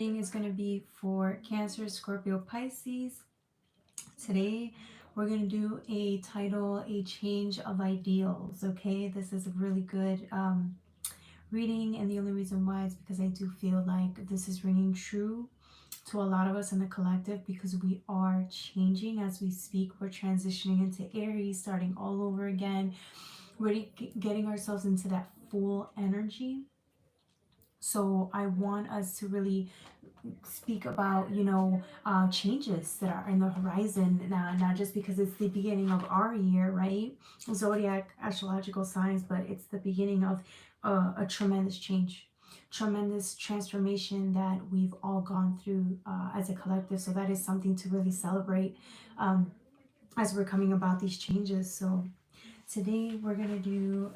Is going to be for Cancer, Scorpio, Pisces. Today, we're going to do a title, A Change of Ideals. Okay, this is a really good reading, and the only reason why is because I do feel like this is ringing true to a lot of us in the collective because we are changing as we speak. We're transitioning into Aries, starting all over again, really getting ourselves into that full energy. So I want us to really speak about changes that are in the horizon now, not just because it's the beginning of our year, right? Zodiac astrological signs, but it's the beginning of a tremendous change, tremendous transformation that we've all gone through as a collective. So that is something to really celebrate as we're coming about these changes. So today we're gonna do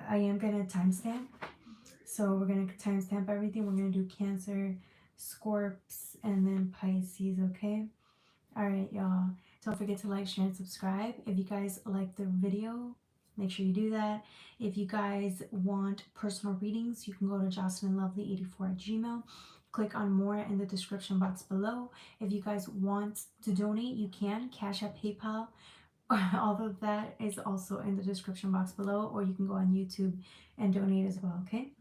I am gonna timestamp, so we're going to timestamp everything. We're going to do Cancer, Scorps, and then Pisces, okay? All right, y'all. Don't forget to like, share, and subscribe. If you guys like the video, make sure you do that. If you guys want personal readings, you can go to jocelynlovely84@gmail. Click on more in the description box below. If you guys want to donate, you can. Cash App, PayPal. All of that is also in the description box below, or you can go on YouTube and donate as well, okay?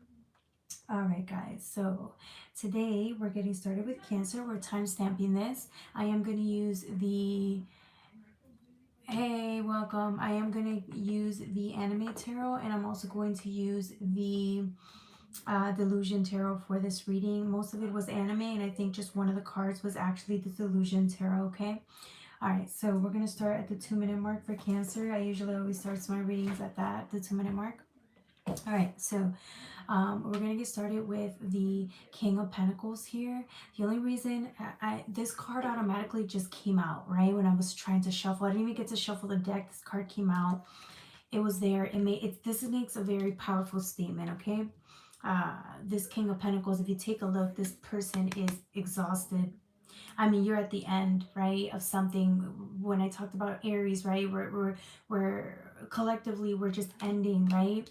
All right, guys, so today we're getting started with Cancer. We're time stamping this. I am going to use the, hey, welcome. I am going to use the Anime Tarot, and I'm also going to use the Delusion Tarot for this reading. Most of it was anime, and I think just one of the cards was actually the Delusion Tarot, okay? All right, so we're going to start at the 2-minute mark for Cancer. I usually always start my readings at the 2-minute mark. All right, so we're going to get started with the King of Pentacles here. The only reason this card automatically just came out, right? When I was trying to shuffle, I didn't even get to shuffle the deck. This card came out. It was there. This makes a very powerful statement, okay? This King of Pentacles, if you take a look, this person is exhausted. I mean, you're at the end, right, of something. When I talked about Aries, right, we're collectively, we're just ending, right?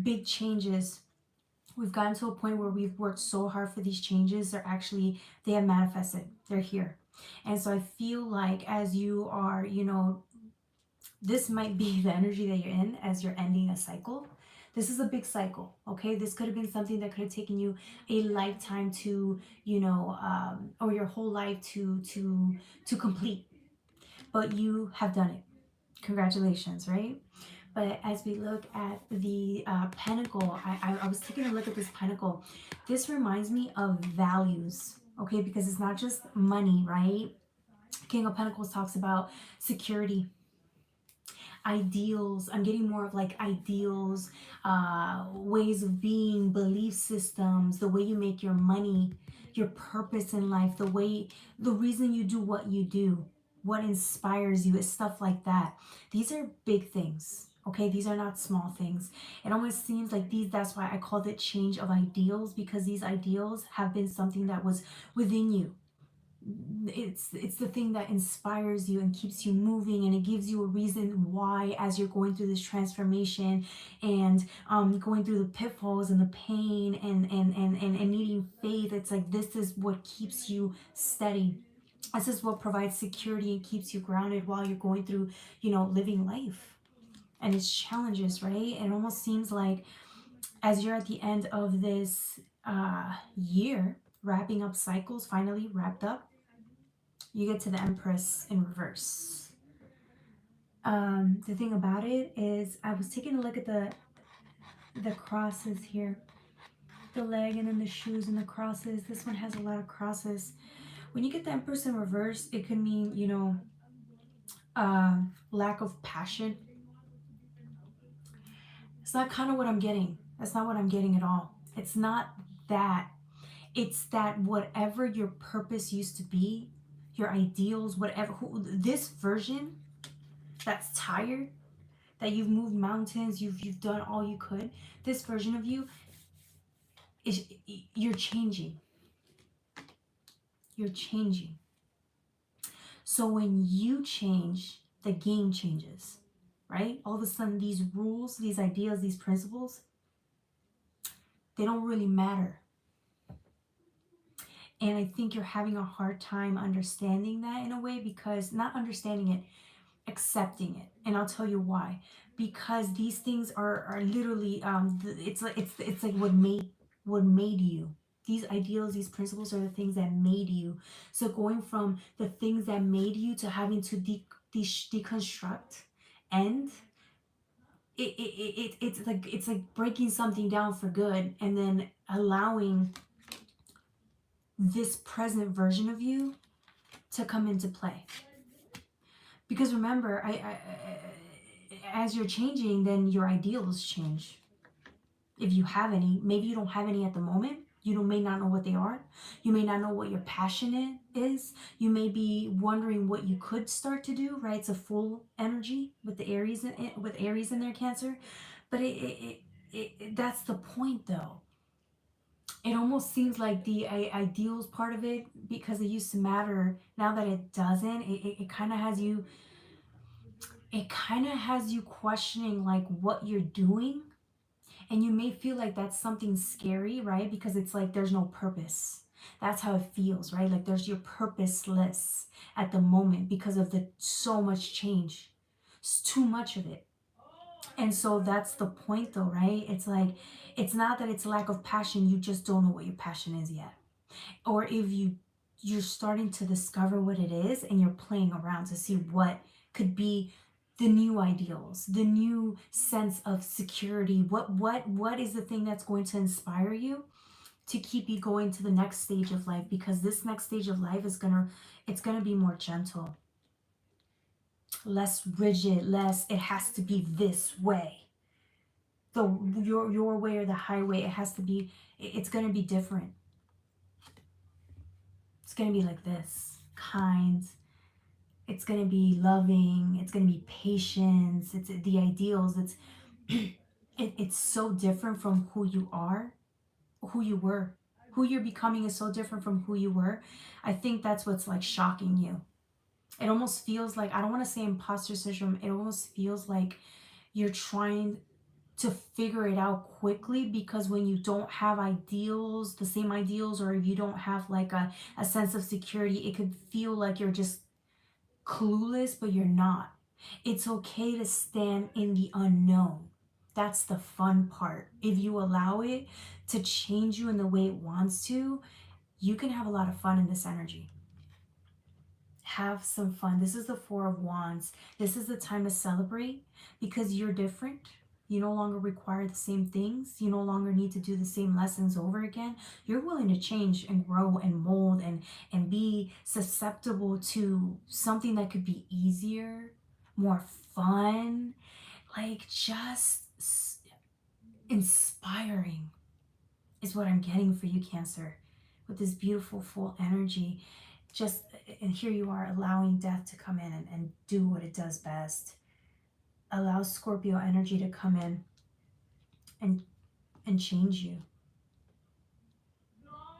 Big changes. We've gotten to a point where we've worked so hard for these changes. They have manifested. They're here. And so I feel like as you are, this might be the energy that you're in as you're ending a cycle. This is a big cycle, okay? This could have been something that could have taken you a lifetime to, or your whole life to complete. But you have done it. Congratulations, right? But as we look at the pentacle, I was taking a look at this pentacle. This reminds me of values, okay? Because it's not just money, right? King of Pentacles talks about security, ideals. I'm getting more of like ideals, ways of being, belief systems, the way you make your money, your purpose in life, the reason you do what you do, what inspires you, is stuff like that. These are big things. Okay, these are not small things. It almost seems like that's why I called it change of ideals, because these ideals have been something that was within you. It's the thing that inspires you and keeps you moving, and it gives you a reason why, as you're going through this transformation and going through the pitfalls and the pain and needing faith. It's like, this is what keeps you steady. This is what provides security and keeps you grounded while you're going through, living life and its challenges, right? And it almost seems like as you're at the end of this year, wrapping up cycles, finally wrapped up, you get to the Empress in reverse. The thing about it is, I was taking a look at the crosses here, the leg and then the shoes and the crosses. This one has a lot of crosses. When you get the Empress in reverse, it could mean, lack of passion. It's not kind of what I'm getting. That's not what I'm getting at all. It's not that. It's that whatever your purpose used to be, your ideals, whatever, this version that's tired, that you've moved mountains, you've done all you could, this version of you is, you're changing. You're changing. So when you change, the game changes, right? All of a sudden, these rules, these ideas, these principles, they don't really matter. And I think you're having a hard time understanding that in a way, because not understanding it, accepting it. And I'll tell you why. Because these things are literally it's like what made you. These ideals, these principles are the things that made you. So going from the things that made you to having to deconstruct, and it's like breaking something down for good, and then allowing this present version of you to come into play. Because remember, as you're changing, then your ideals change. If you have any, maybe you don't have any at the moment. You may not know what they are. You may not know what your passion is. You may be wondering what you could start to do. Right? It's a full energy with the Aries in their Cancer, but that's the point, though. It almost seems like the ideals part of it, because it used to matter. Now that it doesn't, it kind of has you. It kind of has you questioning like what you're doing. And you may feel like that's something scary, right? Because it's like there's no purpose. That's how it feels, right? Like you're purposeless at the moment because of the so much change. It's too much of it. And so that's the point, though, right? It's like, it's not that it's lack of passion. You just don't know what your passion is yet. Or if you're starting to discover what it is, and you're playing around to see what could be the new ideals, the new sense of security. What is the thing that's going to inspire you to keep you going to the next stage of life? Because this next stage of life is it's gonna be more gentle, less rigid, less it has to be this way, your way or the highway. It has to be. It's gonna be different. It's gonna be like this, kind. It's going to be loving. It's going to be patience. It's the ideals. It's so different from who you are, who you were. Who you're becoming is so different from who you were. I think that's what's like shocking you. It almost feels like, I don't want to say imposter syndrome. It almost feels like you're trying to figure it out quickly, because when you don't have ideals, the same ideals, or if you don't have like a sense of security, it could feel like you're just clueless, but you're not. It's okay to stand in the unknown. That's the fun part. If you allow it to change you in the way it wants to, you can have a lot of fun in this energy. Have some fun. This is the Four of Wands. This is the time to celebrate, because you're different. You no longer require the same things. You no longer need to do the same lessons over again. You're willing to change and grow and mold and be susceptible to something that could be easier, more fun, like just inspiring is what I'm getting for you, Cancer, with this beautiful full energy. Just, and here you are allowing death to come in and do what it does best. Allow Scorpio energy to come in and change you.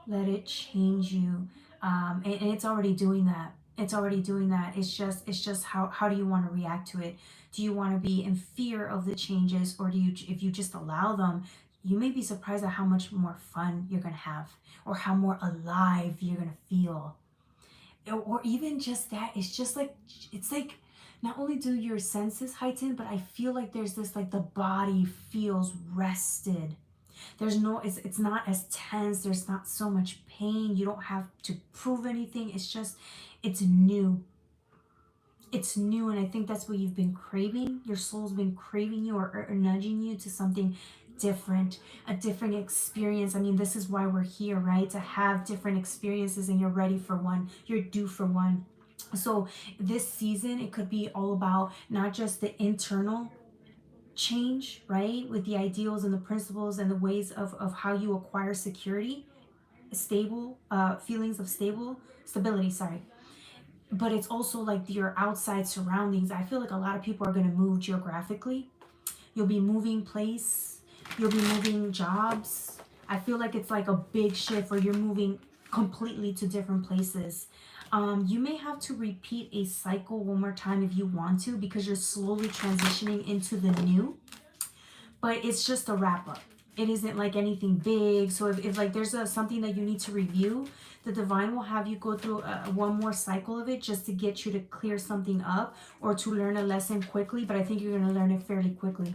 Let it change you. And it's already doing that. It's already doing that. It's just how do you want to react to it? Do you want to be in fear of the changes, or do you, if you just allow them, you may be surprised at how much more fun you're going to have, or how more alive you're going to feel. Or even just that, it's like not only do your senses heighten, but I feel like there's this, like the body feels rested. There's no, it's not as tense. There's not so much pain. You don't have to prove anything. It's new. It's new, and I think that's what you've been craving. Your soul's been craving you, or nudging you to something different, a different experience. I mean, this is why we're here, right? To have different experiences, and you're ready for one. You're due for one. So this season, it could be all about not just the internal change, right? With the ideals and the principles and the ways of how you acquire security, stable, feelings of stability, sorry. But it's also like your outside surroundings. I feel like a lot of people are going to move geographically. You'll be moving place. You'll be moving jobs. I feel like it's like a big shift where you're moving completely to different places. You may have to repeat a cycle one more time if you want to, because you're slowly transitioning into the new. But it's just a wrap up. It isn't like anything big. So if like there's something that you need to review, the divine will have you go through one more cycle of it just to get you to clear something up or to learn a lesson quickly. But I think you're going to learn it fairly quickly.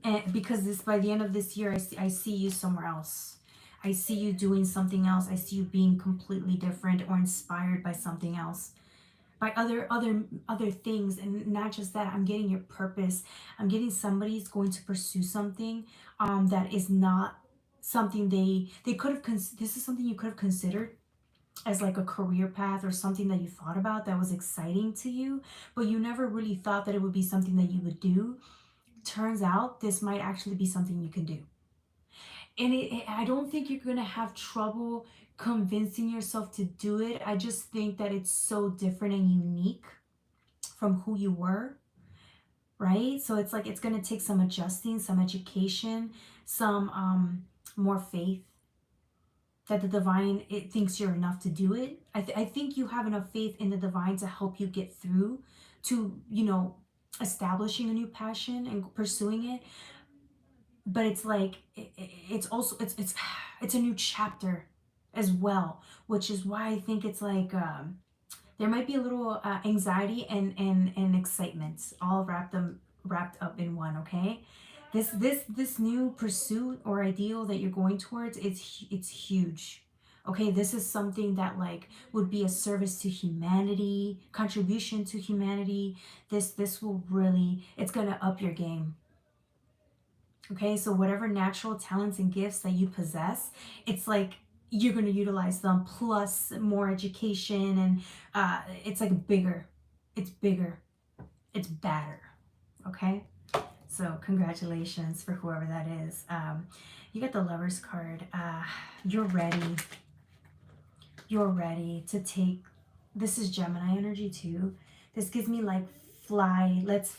And because this, by the end of this year, I see you somewhere else. I see you doing something else. I see you being completely different or inspired by something else, by other things. And not just that, I'm getting your purpose. I'm getting somebody's going to pursue something that is not something they could have this is something you could have considered as like a career path or something that you thought about that was exciting to you, but you never really thought that it would be something that you would do. Turns out this might actually be something you can do. And I don't think you're going to have trouble convincing yourself to do it. I just think that it's so different and unique from who you were, right? So it's like it's going to take some adjusting, some education, some more faith that the divine, it thinks you're enough to do it. I think you have enough faith in the divine to help you get through to, you know, establishing a new passion and pursuing it. But it's like it's also it's a new chapter as well, which is why I think it's like there might be a little anxiety and excitement all wrapped up in one. Okay, this new pursuit or ideal that you're going towards, it's huge. Okay, this is something that like would be a service to humanity, contribution to humanity. This will really, it's gonna up your game. Okay, so whatever natural talents and gifts that you possess, it's like you're going to utilize them plus more education, and it's like bigger. It's bigger. It's badder. Okay, so congratulations for whoever that is. You got the Lover's card. You're ready. You're ready to take. This is Gemini energy too. This gives me like fly, let's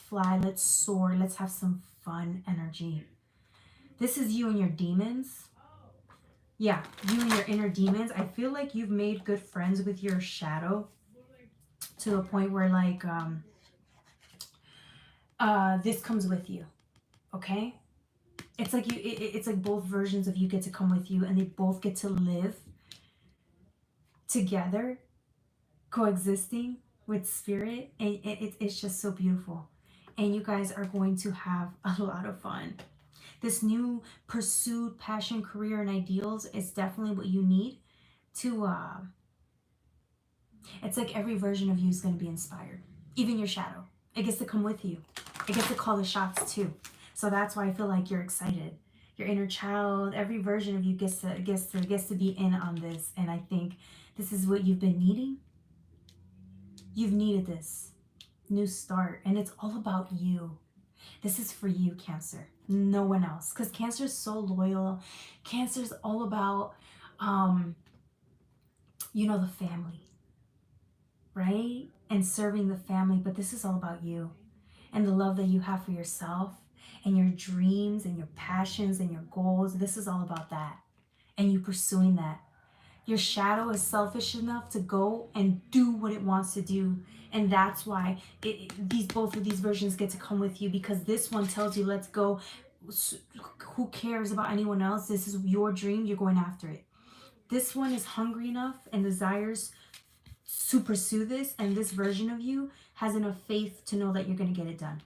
soar, let's have some fun energy. This is you and your demons. Yeah, you and your inner demons. I feel like you've made good friends with your shadow to a point where like this comes with you. Okay? It's like it's like both versions of you get to come with you, and they both get to live together, coexisting with spirit, and it's just so beautiful. And you guys are going to have a lot of fun. This new pursuit, passion, career, and ideals is definitely what you need to, it's like every version of you is going to be inspired. Even your shadow. It gets to come with you. It gets to call the shots too. So that's why I feel like you're excited. Your inner child, every version of you gets to be in on this. And I think this is what you've been needing. You've needed this new start. And it's all about you. This is for you, Cancer. No one else. Because Cancer is so loyal. Cancer is all about, you know, the family, right? And serving the family. But this is all about you and the love that you have for yourself and your dreams and your passions and your goals. This is all about that. And you pursuing that. Your shadow is selfish enough to go and do what it wants to do. And that's why both of these versions get to come with you, because this one tells you, let's go. Who cares about anyone else? This is your dream. You're going after it. This one is hungry enough and desires to pursue this. And this version of you has enough faith to know that you're going to get it done.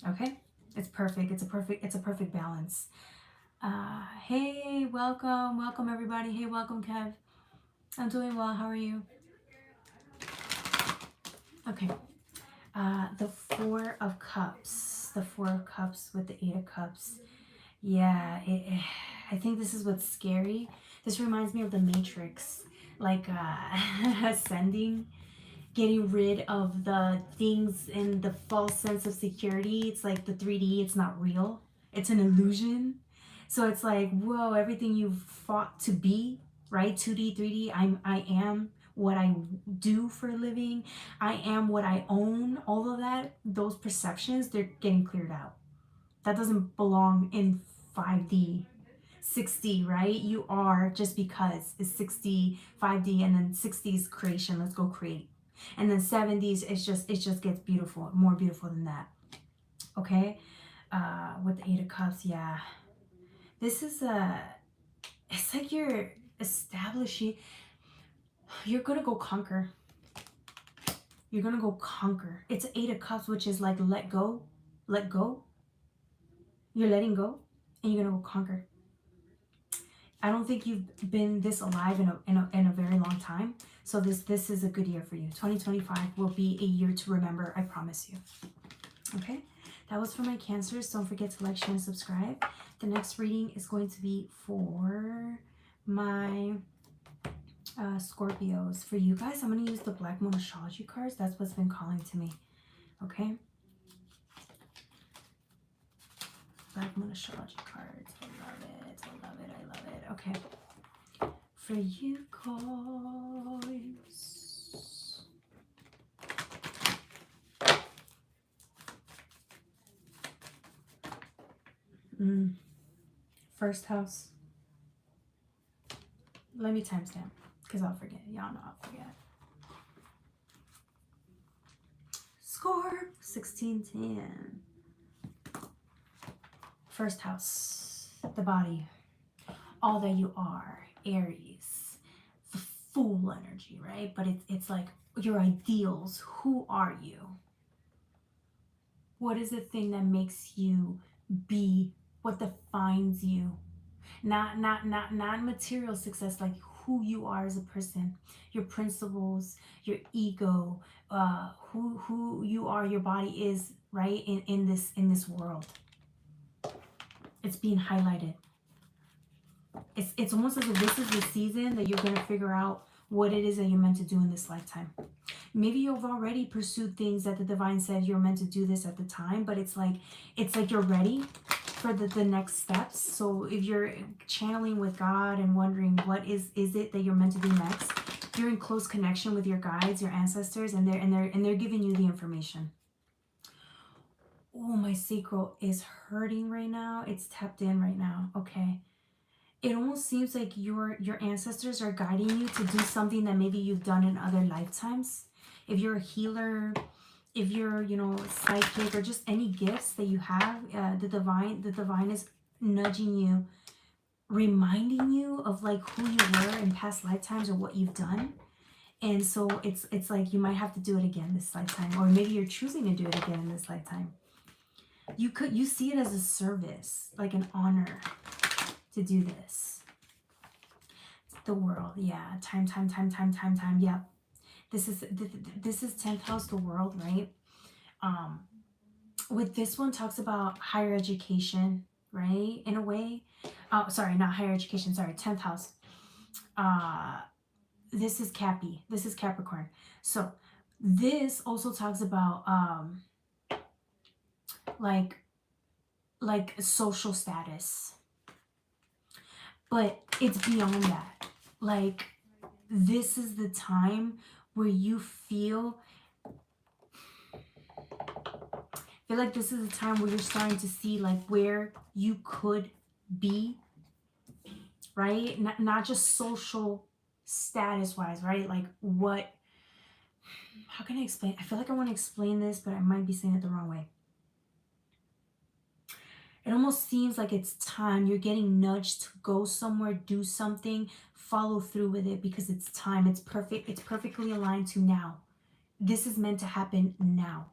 Okay? It's perfect. It's a perfect balance. Hey, welcome everybody. Hey, welcome Kev. I'm doing well. How are you? Okay. The Four of Cups. The Four of Cups with the Eight of Cups. Yeah, I think this is what's scary. This reminds me of the Matrix, like ascending, getting rid of the things and the false sense of security. It's like the 3D. It's not real. It's an illusion. So it's like, whoa, everything you've fought to be, right? 2D, 3D, I am what I do for a living. I am what I own. All of that, those perceptions, they're getting cleared out. That doesn't belong in 5D. 6D, right? You are just because it's 6D, 5D, and then 60s creation. Let's go create. And then 70s, it just gets beautiful, more beautiful than that. Okay? With the Eight of Cups, yeah. This is it's like you're establishing, you're gonna go conquer. You're gonna go conquer. It's 8 of Cups, which is like let go. Let go. You're letting go, and you're gonna go conquer. I don't think you've been this alive in a very long time. So this is a good year for you. 2025 will be a year to remember. I promise you. Okay, that was for my Cancers. Don't forget to like, share, and subscribe. The next reading is going to be for my Scorpios. For you guys, I'm going to use the Black Moon Astrology cards. That's what's been calling to me. Okay, Black Moon Astrology cards. I love it. I love it. I love it. Okay. For you guys. First house. Let me timestamp because I'll forget. Y'all know I'll forget. Scorp 1610. First house. The body. All that you are. Aries. The Fool energy, right? But it's like your ideals. Who are you? What is the thing that makes you be? What defines you? Not material success, like who you are as a person, your principles, your ego, who you are, your body is, right, in this world. It's being highlighted. It's almost as if this is the season that you're going to figure out what it is that you're meant to do in this lifetime. Maybe you've already pursued things that the divine said you're meant to do this at the time, but it's like you're ready for the next steps. So if you're channeling with God and wondering what is it that you're meant to do next, you're in close connection with your guides, your ancestors, and they're giving you the information. Oh, my sacral is hurting right now. It's tapped in right now. Okay. It almost seems like your ancestors are guiding you to do something that maybe you've done in other lifetimes. If you're a healer, if you're, psychic, or just any gifts that you have, the divine is nudging you, reminding you of like who you were in past lifetimes or what you've done. And so it's like you might have to do it again this lifetime, or maybe you're choosing to do it again in this lifetime. You see it as a service, like an honor to do this. The world, yeah. Time. Yeah. This is 10th house, the world, right? With this one talks about higher education, right? In a way. Sorry, not higher education, sorry, 10th house. This is Cappy. This is Capricorn. So this also talks about like social status. But it's beyond that. Like, this is the time where you feel like this is the time where you're starting to see like where you could be, right? Not just social status wise, right? Like what, how can I explain? I feel like I want to explain this, but I might be saying it the wrong way. It almost seems like it's time. You're getting nudged to go somewhere, do something, follow through with it because it's time. It's perfect. It's perfectly aligned to now. This is meant to happen now.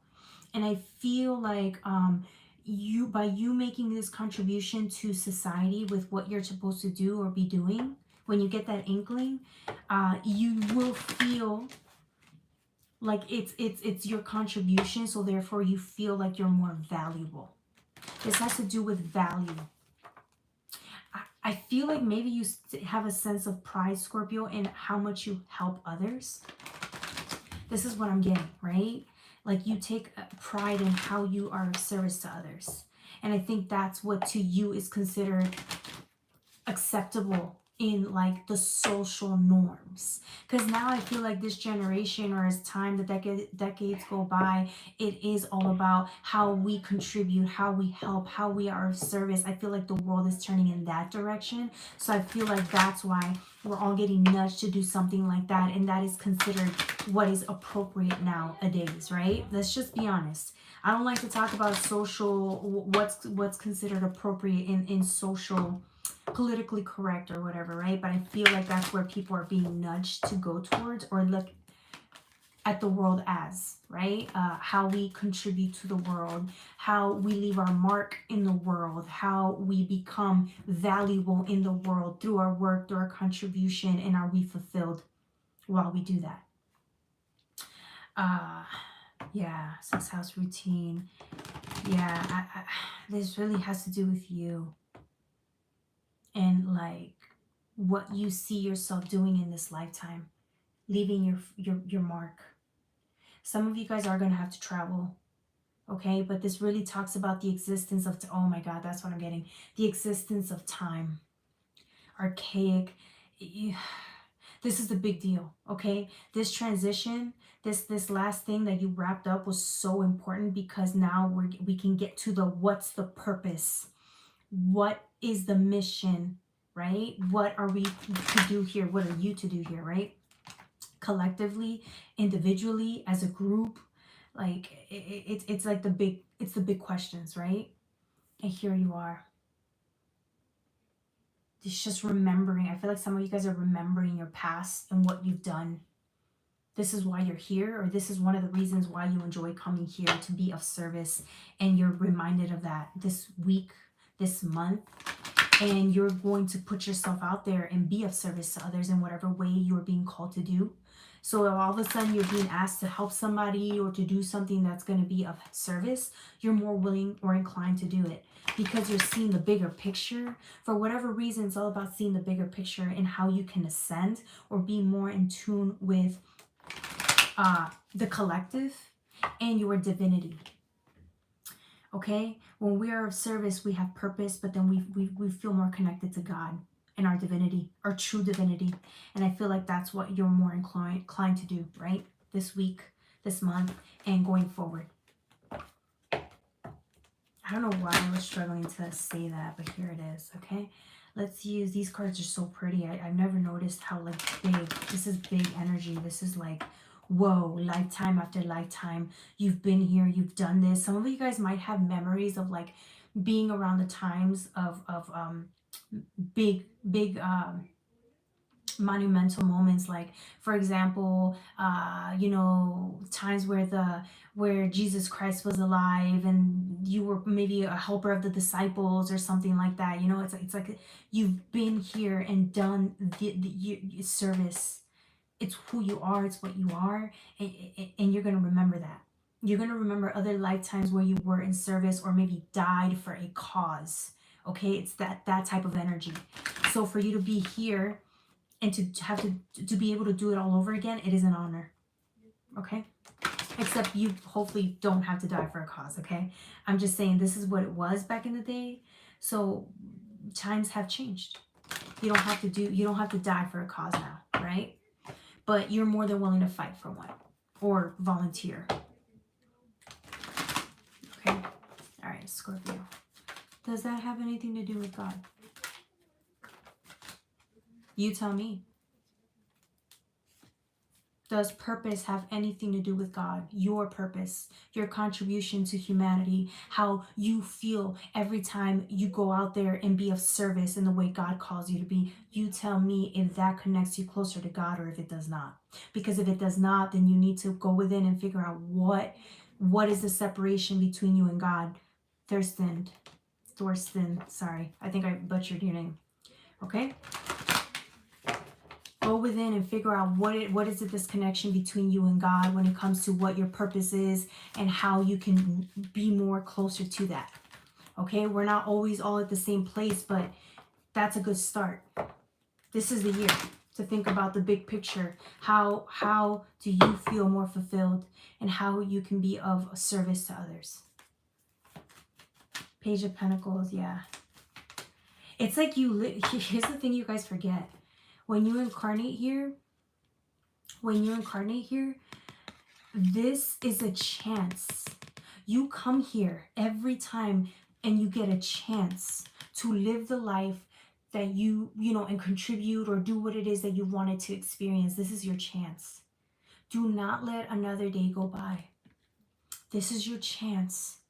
And I feel like by you making this contribution to society with what you're supposed to do or be doing, when you get that inkling, you will feel like it's your contribution. So therefore you feel like you're more valuable. This has to do with value. I feel like maybe you have a sense of pride, Scorpio, in how much you help others. This is what I'm getting, right? Like you take pride in how you are of service to others. And I think that's what to you is considered acceptable in like the social norms. Because now I feel like this generation, or as time, the decades go by, it is all about how we contribute, how we help, how we are of service. I feel like the world is turning in that direction. So I feel like that's why we're all getting nudged to do something like that. And that is considered what is appropriate nowadays, right? Let's just be honest. I don't like to talk about social, what's considered appropriate in social politically correct or whatever, right? But I feel like that's where people are being nudged to go towards, or look at the world as, right? How we contribute to the world, how we leave our mark in the world, how we become valuable in the world through our work, through our contribution, and are we fulfilled while we do that? Yeah, 6th house routine. Yeah, this really has to do with you and like what you see yourself doing in this lifetime, leaving your mark. Some of you guys are going to have to travel, okay? But this really talks about the existence of, oh my God, that's what I'm getting. The existence of time. Archaic. This is the big deal, okay? This transition, this last thing that you wrapped up was so important, because now we can get to the what's the purpose? What is the mission, right? What are we to do here? What are you to do here, right? Collectively, individually, as a group, like it's like the big questions, right? And here you are. It's just remembering. I feel like some of you guys are remembering your past and what you've done. This is why you're here, or this is one of the reasons why you enjoy coming here, to be of service. And you're reminded of that this week, this month. And you're going to put yourself out there and be of service to others in whatever way you're being called to do. So if all of a sudden you're being asked to help somebody or to do something that's going to be of service, you're more willing or inclined to do it, because you're seeing the bigger picture. For whatever reason, it's all about seeing the bigger picture and how you can ascend or be more in tune with the collective and your divinity. Okay, when we are of service, we have purpose, but then we feel more connected to God and our divinity, our true divinity. And I feel like that's what you're more inclined to do, right? This week, this month, and going forward. I don't know why I was struggling to say that, but here it is, okay? Let's use, these cards are so pretty. I've never noticed how like big, this is big energy. This is like, whoa, lifetime after lifetime. You've been here, you've done this. Some of you guys might have memories of like being around the times of big monumental moments, like for example times where Jesus Christ was alive and you were maybe a helper of the disciples or something like that. It's like you've been here and done the service. It's who you are, it's what you are, and you're going to remember that. You're going to remember other lifetimes where you were in service or maybe died for a cause. Okay, it's that type of energy. So for you to be here and to have to be able to do it all over again, it is an honor. Okay, except you hopefully don't have to die for a cause. Okay, I'm just saying this is what it was back in the day. So times have changed. You don't have to die for a cause now, right? But you're more than willing to fight for one or volunteer. Okay, all right, Scorpio, does that have anything to do with God? You tell me. Does purpose have anything to do with God? Your purpose, your contribution to humanity, how you feel every time you go out there and be of service in the way God calls you to be. You tell me if that connects you closer to God or if it does not. Because if it does not, then you need to go within and figure out what is the separation between you and God. Thorsten, sorry, I think I butchered your name. Okay? Go within and figure out what is this connection between you and God when it comes to what your purpose is and how you can be more closer to that. Okay, we're not always all at the same place, but that's a good start. This is the year to think about the big picture. How do you feel more fulfilled and how you can be of service to others? Page of Pentacles, yeah. It's like here's the thing you guys forget. When you incarnate here, this is a chance. You come here every time and you get a chance to live the life that and contribute or do what it is that you wanted to experience. This is your chance. Do not let another day go by. This is your chance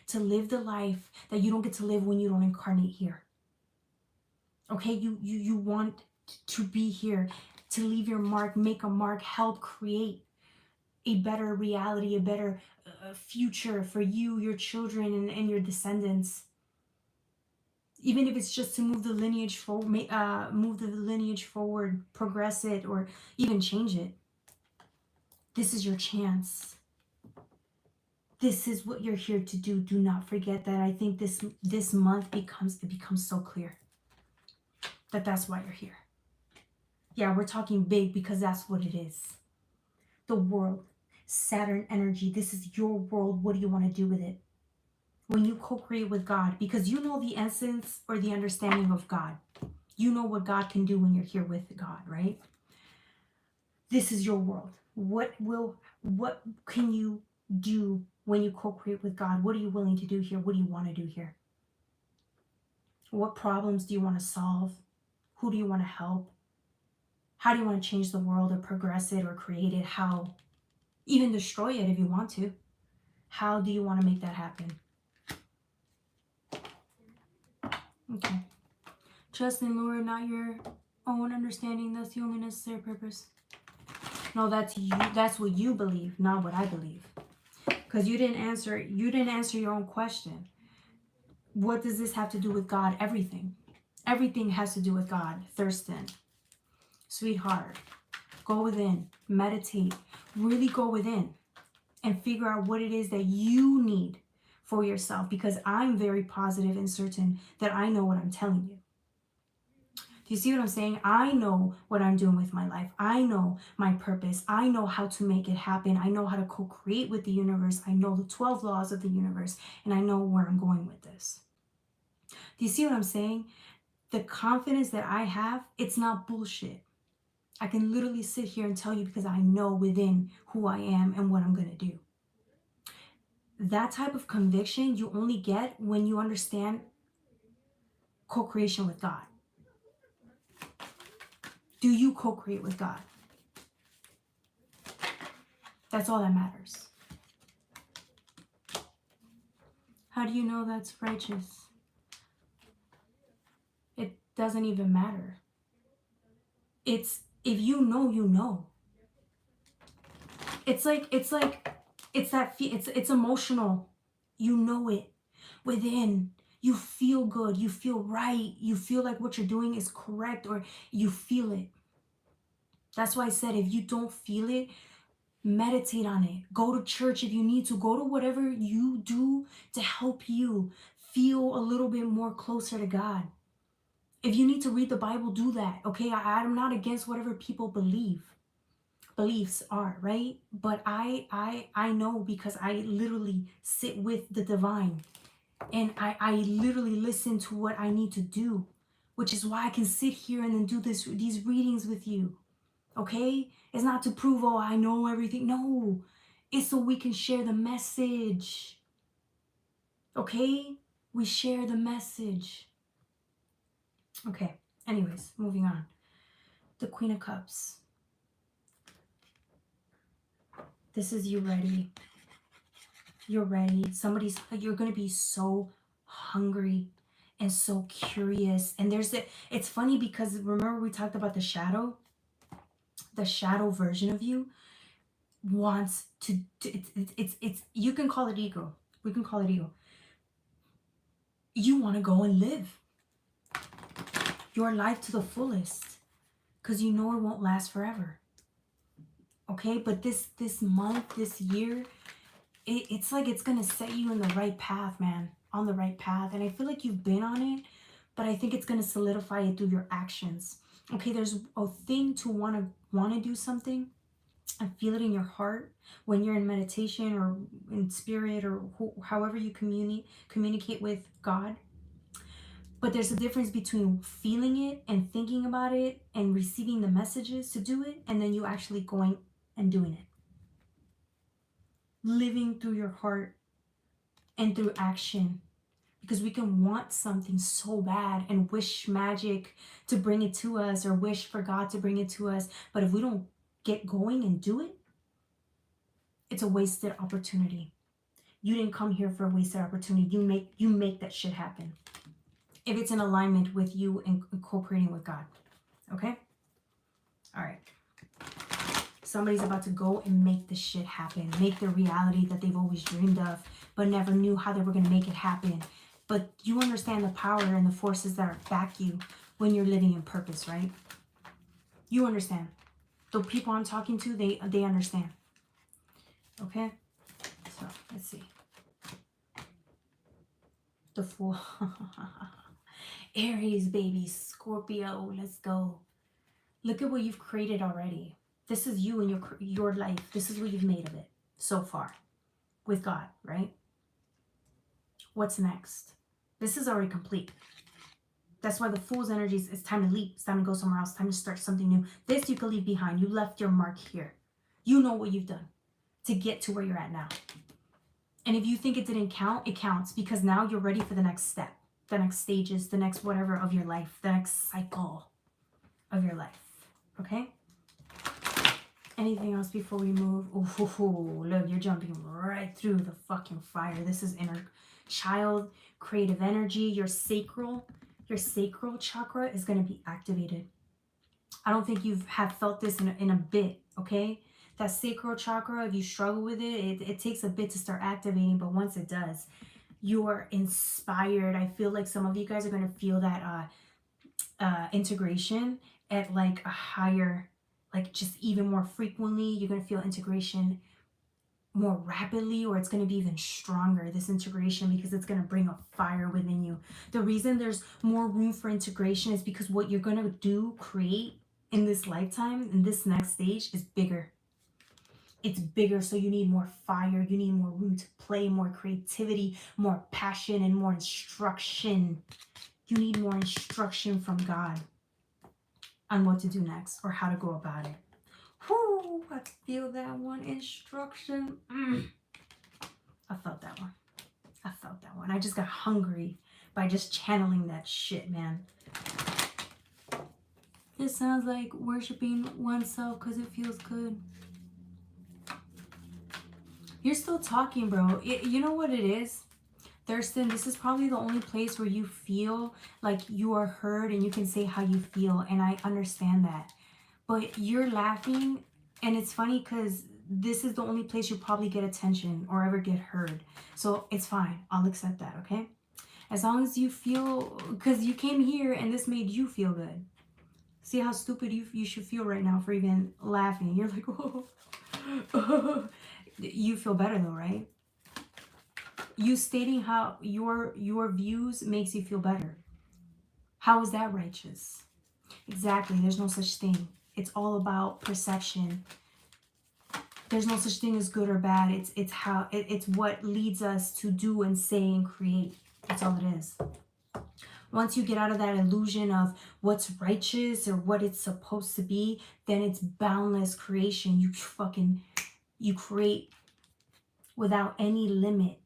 to live the life that you don't get to live when you don't incarnate here. Okay, you want to be here, to leave your mark, make a mark, help create a better reality, a better future for you, your children, and your descendants. Even if it's just to move the lineage forward, progress it, or even change it. This is your chance. This is what you're here to do. Do not forget that. I think this month becomes so clear that that's why you're here. Yeah, we're talking big because that's what it is. The world, Saturn energy. This is your world. What do you want to do with it? When you co-create with God, because you know the essence or the understanding of God. You know what God can do when you're here with God, right? This is your world. What can you do when you co-create with God? What are you willing to do here? What do you want to do here? What problems do you want to solve? Who do you want to help? How do you want to change the world or progress it or create it? How? Even destroy it if you want to. How do you want to make that happen? Okay. Trust in Lord, not your own understanding. That's the only necessary purpose. No, that's you. That's what you believe, not what I believe. Because you didn't answer your own question. What does this have to do with God? Everything. Everything has to do with God. Thurston, sweetheart, go within, meditate, really go within and figure out what it is that you need for yourself, because I'm very positive and certain that I know what I'm telling you. Do you see what I'm saying? I know what I'm doing with my life. I know my purpose. I know how to make it happen. I know how to co-create with the universe. I know the 12 laws of the universe, and I know where I'm going with this. Do you see what I'm saying? The confidence that I have, it's not bullshit. I can literally sit here and tell you because I know within who I am and what I'm going to do. That type of conviction you only get when you understand co-creation with God. Do you co-create with God? That's all that matters. How do you know that's righteous? It doesn't even matter. It's, if you know, you know. It's emotional. You know it within. You feel good. You feel right. You feel like what you're doing is correct, or you feel it. That's why I said, if you don't feel it, meditate on it. Go to church if you need to. Go to whatever you do to help you feel a little bit more closer to God. If you need to read the Bible, do that. Okay, I'm not against whatever people beliefs are, right? But I know, because I literally sit with the divine, and I literally listen to what I need to do, which is why I can sit here and then do these readings with you. Okay? It's not to prove, oh, I know everything. No, it's so we can share the message. Okay? We share the message. Okay, anyways, moving on. The Queen of Cups. This is you ready. You're ready. You're going to be so hungry and so curious. And it's funny because remember we talked about the shadow version of you wants to it's you can call it ego. We can call it ego. You want to go and live your life to the fullest because you know it won't last forever. Okay, but this month, this year, it's like it's gonna set you in the right path, man, on the right path. And I feel like you've been on it, but I think it's gonna solidify it through your actions. Okay, there's a thing to want to do something and feel it in your heart when you're in meditation or in spirit, or however you communicate with God. But there's a difference between feeling it and thinking about it and receiving the messages to do it, and then you actually going and doing it. Living through your heart and through action. Because we can want something so bad and wish magic to bring it to us, or wish for God to bring it to us. But if we don't get going and do it, it's a wasted opportunity. You didn't come here for a wasted opportunity. You make that shit happen. if it's in alignment with you and cooperating with God. Okay? All right. Somebody's about to go and make this shit happen. Make the reality that they've always dreamed of, but never knew how they were going to make it happen. But you understand the power and the forces that back you when you're living in purpose, right? You understand. The people I'm talking to, they understand. Okay? So, let's see. The Fool. Aries, baby. Scorpio. Let's go. Look at what you've created already. This is you and your life. This is what you've made of it so far with God, right? What's next? This is already complete. That's why the Fool's energy is, it's time to leap. It's time to go somewhere else. It's time to start something new. This you can leave behind. You left your mark here. You know what you've done to get to where you're at now. And if you think it didn't count, it counts, because now you're ready for the next step, the next stages, the next whatever of your life, the next cycle of your life. Okay? Anything else before we move? Ooh, look, you're jumping right through the fucking fire. This is inner child, creative energy. Your sacral chakra is going to be activated. I don't think you have felt this in a bit, okay? That sacral chakra, if you struggle with it takes a bit to start activating, but once it does, you are inspired. I feel like some of you guys are going to feel that integration at like a higher, like just even more frequently. You're going to feel integration more rapidly, or it's going to be even stronger, this integration, because it's going to bring a fire within you. The reason there's more room for integration is because what you're going to create in this lifetime, in this next stage, is bigger. It's bigger, so you need more fire, you need more room to play, more creativity, more passion, and more instruction. You need more instruction from God on what to do next or how to go about it. Whoo, I feel that one. Instruction. I felt that one. I just got hungry by just channeling that shit, man. This sounds like worshiping oneself because it feels good. You're still talking, bro. You know what it is? Thurston, this is probably the only place where you feel like you are heard and you can say how you feel, and I understand that. But you're laughing, and it's funny because this is the only place you probably get attention or ever get heard. So it's fine. I'll accept that, okay? As long as you feel, because you came here and this made you feel good. See how stupid you should feel right now for even laughing. You're like, oh. You feel better though, right? You stating how your views makes you feel better. How is that righteous? Exactly. There's no such thing. It's all about perception. There's no such thing as good or bad. It's what leads us to do and say and create. That's all it is. Once you get out of that illusion of what's righteous or what it's supposed to be, then it's boundless creation. You create without any limit.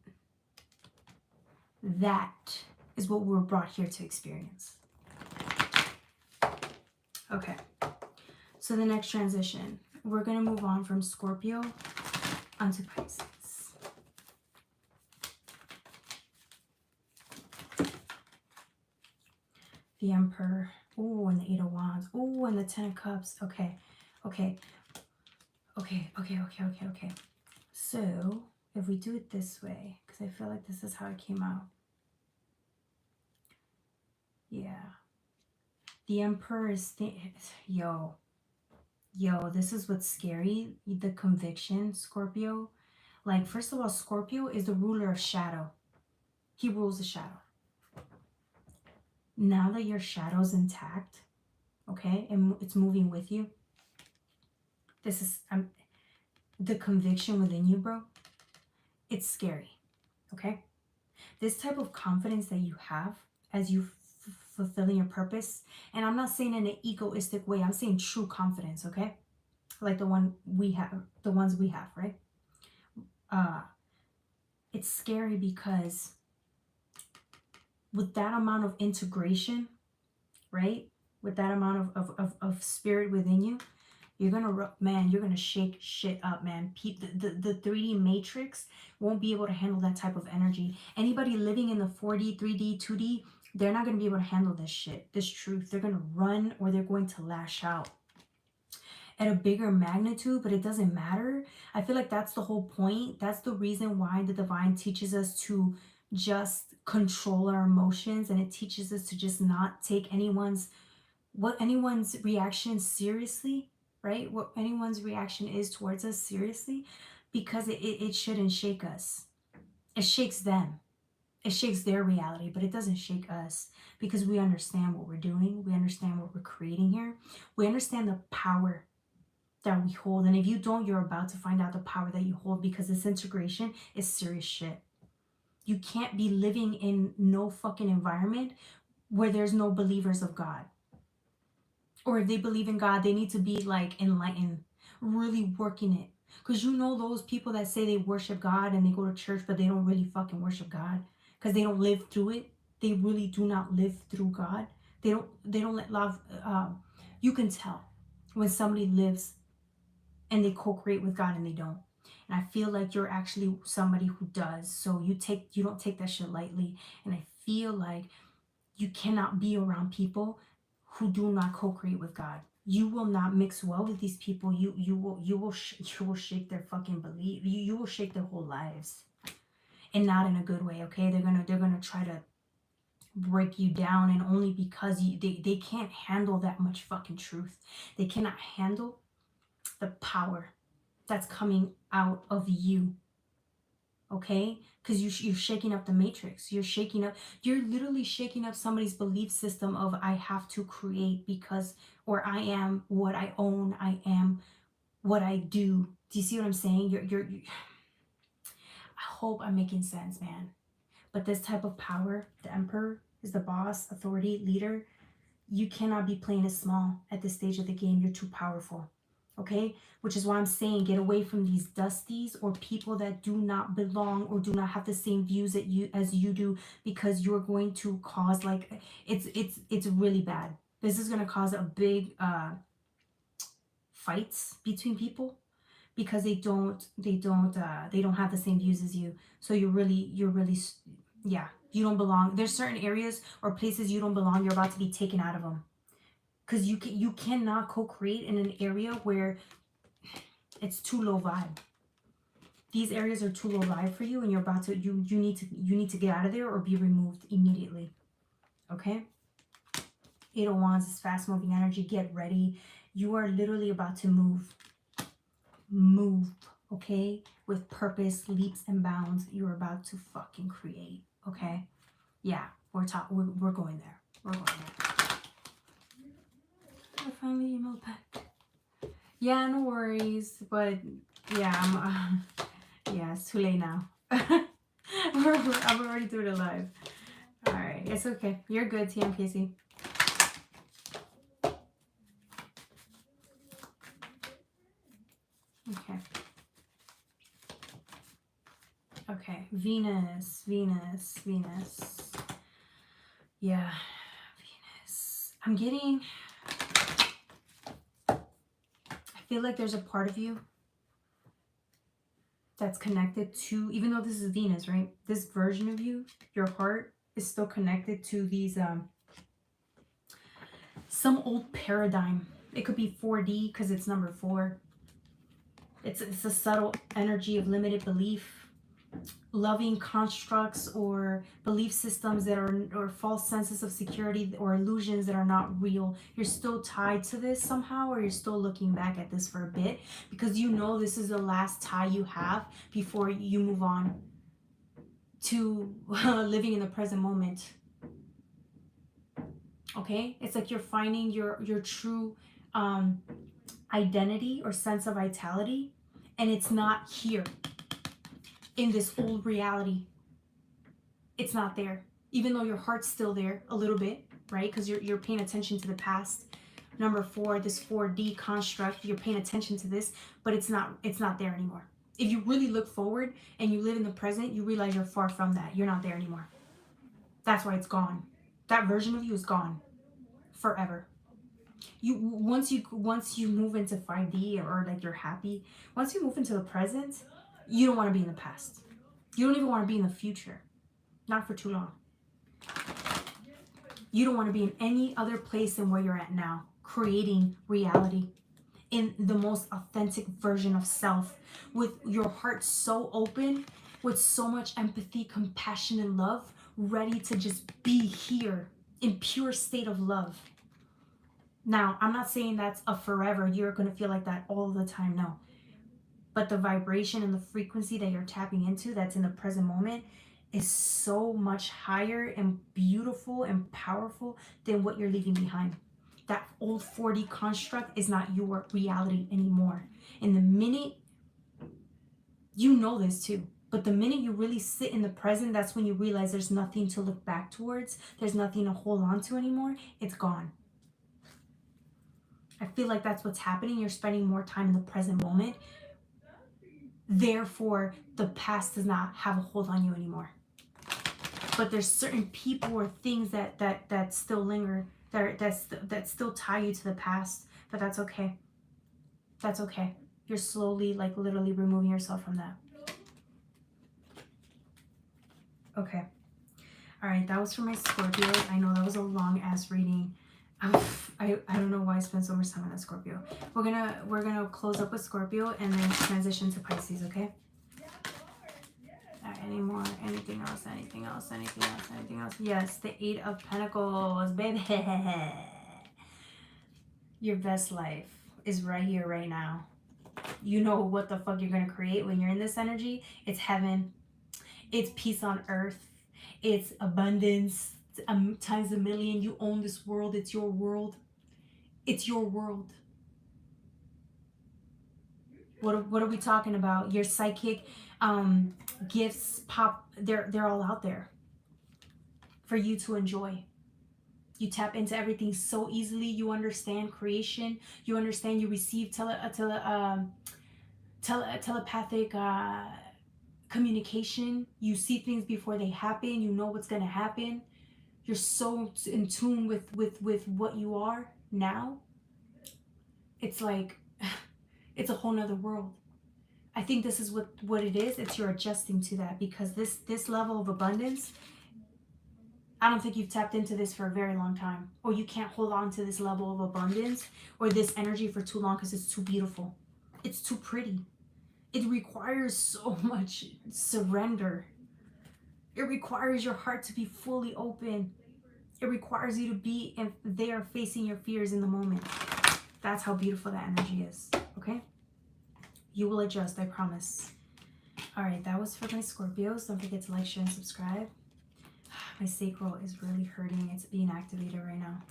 That is what we're brought here to experience. Okay. So the next transition, we're going to move on from Scorpio onto Pisces. The Emperor. Oh, and the Eight of Wands. Oh, and the Ten of Cups. Okay. So, if we do it this way, because I feel like this is how it came out. Yeah. The Emperor is... Yo, this is what's scary. The conviction, Scorpio. Like, first of all, Scorpio is the ruler of shadow. He rules the shadow. Now that your shadow's intact, okay, and it's moving with you, this is the conviction within you, bro. It's scary, okay? This type of confidence that you have as you fulfilling your purpose, and I'm not saying in an egoistic way, I'm saying true confidence, okay? Like the ones we have, right? It's scary because with that amount of integration, right? With that amount of spirit within you, you're gonna shake shit up, man. The 3D matrix won't be able to handle that type of energy. Anybody living in the 4D, 3D, 2D they're not going to be able to handle this shit, this truth. They're going to run, or they're going to lash out at a bigger magnitude, but it doesn't matter. I feel like that's the whole point. That's the reason why the divine teaches us to just control our emotions, and it teaches us to just not take anyone's reaction seriously, right? What anyone's reaction is towards us seriously, because it shouldn't shake us. It shakes them. It shakes their reality, but it doesn't shake us, because we understand what we're doing. We understand what we're creating here. We understand the power that we hold. And if you don't, you're about to find out the power that you hold, because this integration is serious shit. You can't be living in no fucking environment where there's no believers of God. Or if they believe in God, they need to be like enlightened, really working it. Because you know those people that say they worship God and they go to church, but they don't really fucking worship God because they don't live through it. They really do not live through God. They don't let love. You can tell when somebody lives and they co-create with God and they don't. And I feel like you're actually somebody who does. So you don't take that shit lightly. And I feel like you cannot be around people who do not co-create with God. You will not mix well with these people. You will shake their fucking belief. You will shake their whole lives, and not in a good way. Okay, they're gonna try to break you down, and only because they can't handle that much fucking truth. They cannot handle the power that's coming out of you. Okay, because you're shaking up the matrix. You're literally shaking up somebody's belief system of I have to create because, or I am what I own, I am what I do. Do you see what I'm saying? I hope I'm making sense, man. But this type of power, the emperor is the boss, authority, leader. You cannot be playing it small at this stage of the game. You're too powerful. Okay, which is why I'm saying get away from these dusties or people that do not belong or do not have the same views as you do, because you're going to cause, like, it's really bad. This is going to cause a big fights between people, because they don't have the same views as you. So you're really yeah, you don't belong. There's certain areas or places you don't belong. You're about to be taken out of them, because you cannot co-create in an area where it's too low vibe. These areas are too low vibe for you, and you're about to you need to get out of there or be removed immediately. Okay? Eight of Wands is fast moving energy. Get ready. You are literally about to move, okay? With purpose, leaps and bounds. You're about to fucking create, okay? Yeah, we're going there. We're going there. I finally emailed back. Yeah, no worries, but yeah, yeah, it's too late now. I'm already doing it live. All right, it's okay. You're good, TM Casey. Okay. Okay, Venus. Yeah, Venus. I'm getting... I feel like there's a part of you that's connected to, even though this is Venus, right? This version of you, your heart is still connected to these, some old paradigm. It could be 4D because it's number 4. It's a subtle energy of limited belief, loving constructs or belief systems that are, or false senses of security or illusions that are not real. You're still tied to this somehow, or you're still looking back at this for a bit, because you know this is the last tie you have before you move on to living in the present moment. Okay, it's like you're finding your true identity or sense of vitality, and it's not here in this old reality. It's not there, even though your heart's still there a little bit, right? Because you're paying attention to the past. Number 4, this 4D construct, you're paying attention to this, but it's not there anymore. If you really look forward and you live in the present, you realize you're far from that. You're not there anymore. That's why it's gone. That version of you is gone forever. Once you move into 5D, or like you're happy, once you move into the present, you don't want to be in the past. You don't even want to be in the future. Not for too long. You don't want to be in any other place than where you're at now, creating reality in the most authentic version of self, with your heart so open, with so much empathy, compassion, and love, ready to just be here in pure state of love. Now, I'm not saying that's a forever, you're going to feel like that all the time, no. But the vibration and the frequency that you're tapping into that's in the present moment is so much higher and beautiful and powerful than what you're leaving behind. That old 4D construct is not your reality anymore. And the minute, you know this too, but the minute you really sit in the present, that's when you realize there's nothing to look back towards. There's nothing to hold on to anymore. It's gone. I feel like that's what's happening. You're spending more time in the present moment. Therefore, the past does not have a hold on you anymore. But there's certain people or things that still linger, that still tie you to the past. But that's okay. That's okay. You're slowly, like literally removing yourself from that. Okay. All right, that was for my Scorpio. I know that was a long ass reading. I don't know why I spent so much time on that Scorpio. We're gonna close up with Scorpio and then transition to Pisces, okay? Any more? Anything else? Anything else? Anything else? Anything else? Yes, the 8 of Pentacles, baby. Your best life is right here, right now. You know what the fuck you're gonna create when you're in this energy. It's heaven. It's peace on earth. It's abundance times a million. You own this world. It's your world. It's your world. What are we talking about? Your psychic gifts pop. They're all out there for you to enjoy. You tap into everything so easily. You understand creation. You understand. You receive telepathic communication. You see things before they happen. You know what's gonna happen. You're so in tune with what you are now. It's like it's a whole nother world. I think this is what it is. It's you're adjusting to that, because this level of abundance, I don't think you've tapped into this for a very long time, or you can't hold on to this level of abundance or this energy for too long because it's too beautiful. It's too pretty. It requires so much surrender. It requires your heart to be fully open. It requires you to be there facing your fears in the moment. That's how beautiful that energy is, okay? You will adjust, I promise. All right, that was for my Scorpios. Don't forget to like, share, and subscribe. My sacral is really hurting. It's being activated right now.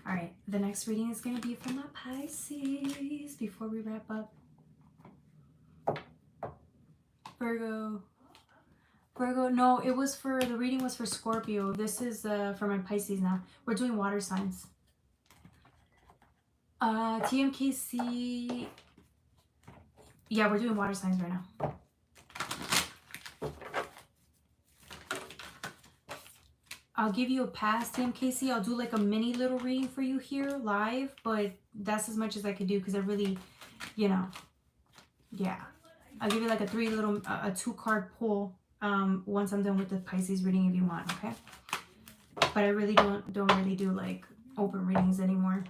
All right, the next reading is going to be for my Pisces before we wrap up. Virgo, no, it was for, the reading was for Scorpio. This is for my Pisces now. We're doing water signs. TMKC, yeah, we're doing water signs right now. I'll give you a pass, TMKC. I'll do like a mini little reading for you here live, but that's as much as I could do because I really, you know, yeah. I'll give you like a 2-card pull once I'm done with the Pisces reading if you want, okay? But I really don't really do like open readings anymore.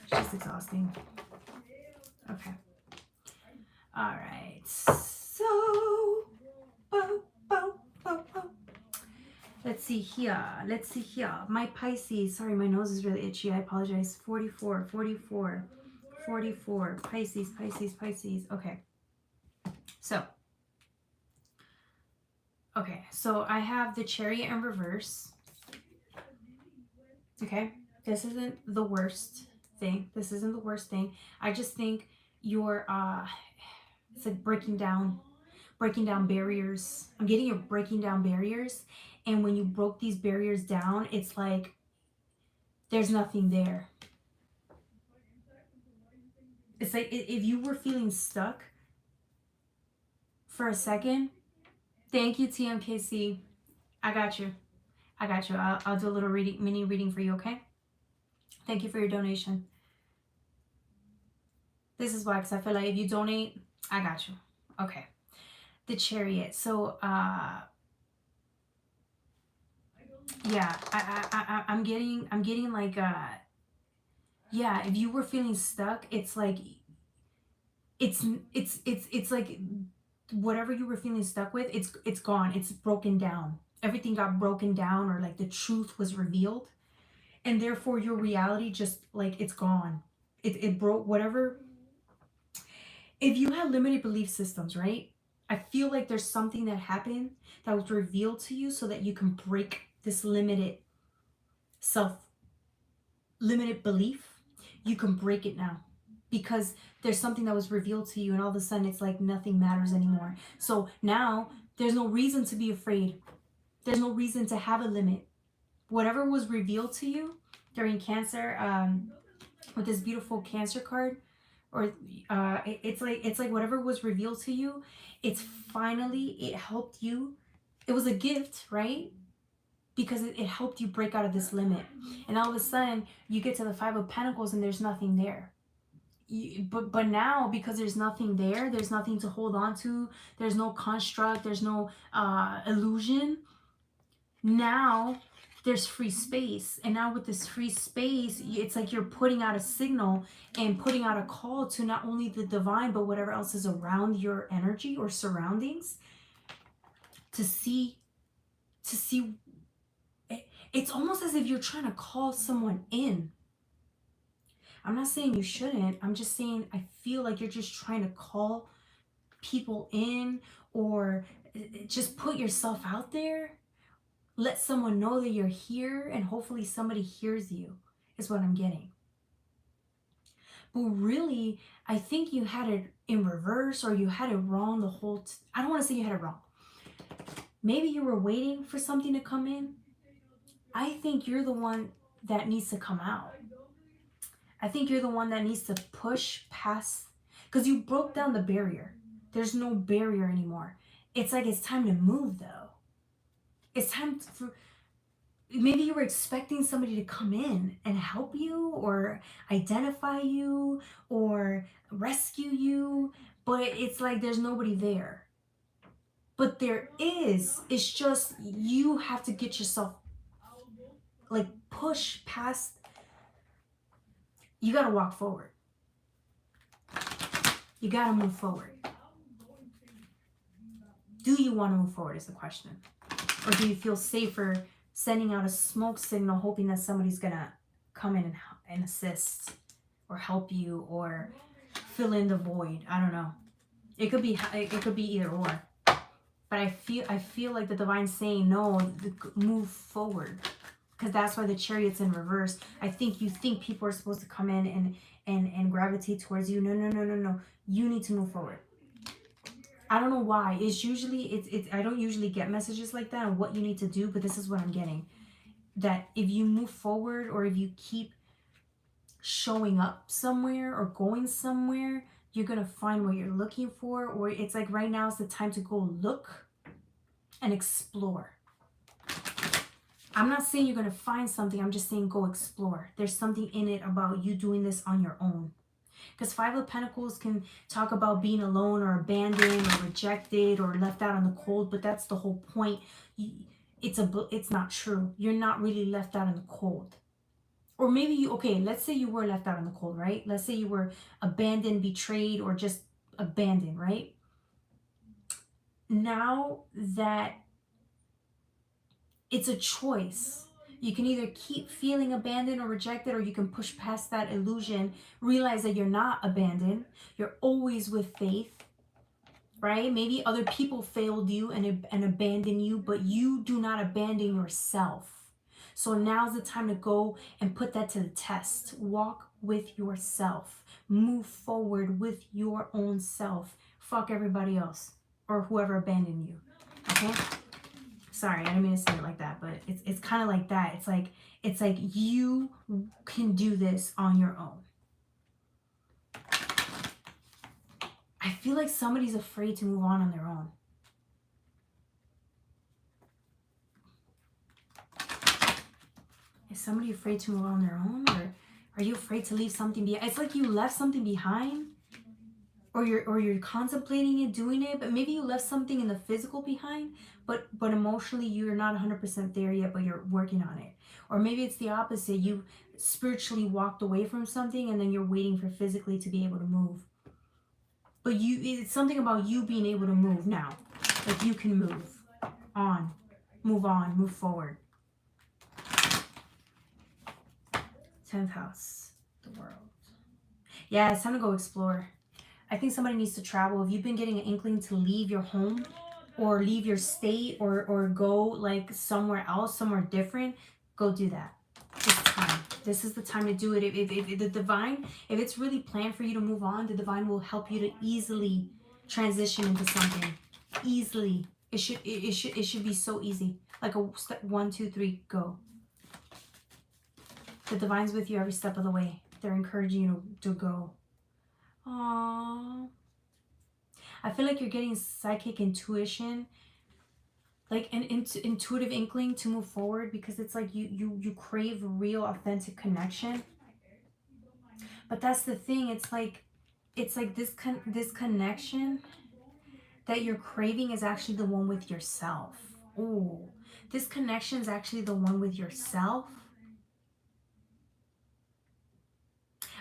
It's just exhausting. Okay. All right. So, let's see here. My Pisces. Sorry, my nose is really itchy. I apologize. 44. Pisces. Okay. So I have the Chariot in reverse. Okay. This isn't the worst thing. I just think you're it's like breaking down barriers. I'm getting you're breaking down barriers, and when you broke these barriers down, it's like there's nothing there. It's like if you were feeling stuck for a second. Thank you, TMKC. I got you. I'll do a little mini reading for you, okay? Thank you for your donation. This is why, because I feel like if you donate, I got you. Okay. The Chariot. So, Yeah, I'm getting like, yeah, if you were feeling stuck, it's like, it's like whatever you were feeling stuck with, it's gone. It's broken down. Everything got broken down, or like the truth was revealed, and therefore your reality just like it's gone. It broke whatever. If you have limited belief systems, right? I feel like there's something that happened that was revealed to you so that you can break this self limited belief. You can break it now because there's something that was revealed to you, and all of a sudden it's like nothing matters anymore. So now there's no reason to be afraid. There's no reason to have a limit. Whatever was revealed to you during Cancer, with this beautiful Cancer card, or it's like whatever was revealed to you, it's finally, it helped you. It was a gift, right? Because it helped you break out of this limit, and all of a sudden you get to the Five of Pentacles and there's nothing there. But now, because there's nothing there, there's nothing to hold on to, there's no construct, there's no illusion. Now there's free space, and now with this free space, it's like you're putting out a signal and putting out a call to not only the divine but whatever else is around your energy or surroundings, to see it's almost as if you're trying to call someone in. I'm not saying you shouldn't. I'm just saying I feel like you're just trying to call people in, or just put yourself out there. Let someone know that you're here, and hopefully somebody hears you, is what I'm getting. But really, I think you had it in reverse, or you had it wrong the whole I don't want to say you had it wrong. Maybe you were waiting for something to come in. I think you're the one that needs to come out. I think you're the one that needs to push past, because you broke down the barrier. There's no barrier anymore. It's like it's time to move, though. It's time for, maybe you were expecting somebody to come in and help you, or identify you, or rescue you, but it's like there's nobody there. But there is. It's just you have to get yourself, like, push past. You got to walk forward. You got to move forward. Do you want to move forward is the question. Or do you feel safer sending out a smoke signal, hoping that somebody's going to come in and assist or help you or fill in the void? I don't know. It could be either or. But I feel like the divine's saying, no, move forward. Because that's why the Chariot's in reverse. I think you think people are supposed to come in and gravitate towards you. No. You need to move forward. I don't know why. It's usually, I don't usually get messages like that on what you need to do, but this is what I'm getting. That if you move forward, or if you keep showing up somewhere or going somewhere, you're going to find what you're looking for. Or it's like right now is the time to go look and explore. I'm not saying you're going to find something. I'm just saying go explore. There's something in it about you doing this on your own. Because Five of Pentacles can talk about being alone or abandoned or rejected or left out in the cold, but that's the whole point. It's not true. You're not really left out in the cold. Or maybe let's say you were left out in the cold, right? Let's say you were abandoned, betrayed, or just abandoned, right? Now that it's a choice. You can either keep feeling abandoned or rejected, or you can push past that illusion, realize that you're not abandoned. You're always with faith, right? Maybe other people failed you and abandoned you, but you do not abandon yourself. So now's the time to go and put that to the test. Walk with yourself. Move forward with your own self. Fuck everybody else or whoever abandoned you. Okay? Sorry, I didn't mean to say it like that, but it's kind of like that. It's like you can do this on your own. I feel like somebody's afraid to move on their own. Is somebody afraid to move on their own, or are you afraid to leave something behind? It's like you left something behind, or you're contemplating it, doing it, but maybe you left something in the physical behind, but emotionally you're not 100% there yet, but you're working on it. Or maybe it's the opposite. You spiritually walked away from something and then you're waiting for physically to be able to move. But it's something about you being able to move now. Like you can move on, move forward. 10th house, the world. Yeah, it's time to go explore. I think somebody needs to travel. If you've been getting an inkling to leave your home or leave your state or go like somewhere else, somewhere different, go do that. It's time. This is the time to do it. If the divine, if it's really planned for you to move on, the divine will help you to easily transition into something. Easily. It should be so easy. Like a step 1, 2, 3, go. The divine's with you every step of the way. They're encouraging you to go. Aww. I feel like you're getting psychic intuition, like an intuitive inkling to move forward, because it's like you crave real authentic connection. But that's the thing, it's like this connection that you're craving is actually the one with yourself. Ooh, this connection is actually the one with yourself.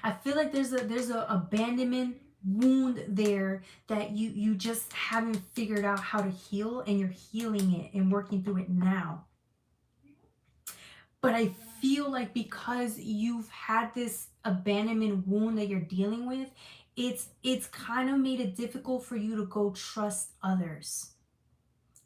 I feel like there's a abandonment wound there that you just haven't figured out how to heal, and you're healing it and working through it now. But I feel like because you've had this abandonment wound that you're dealing with, it's kind of made it difficult for you to go trust others.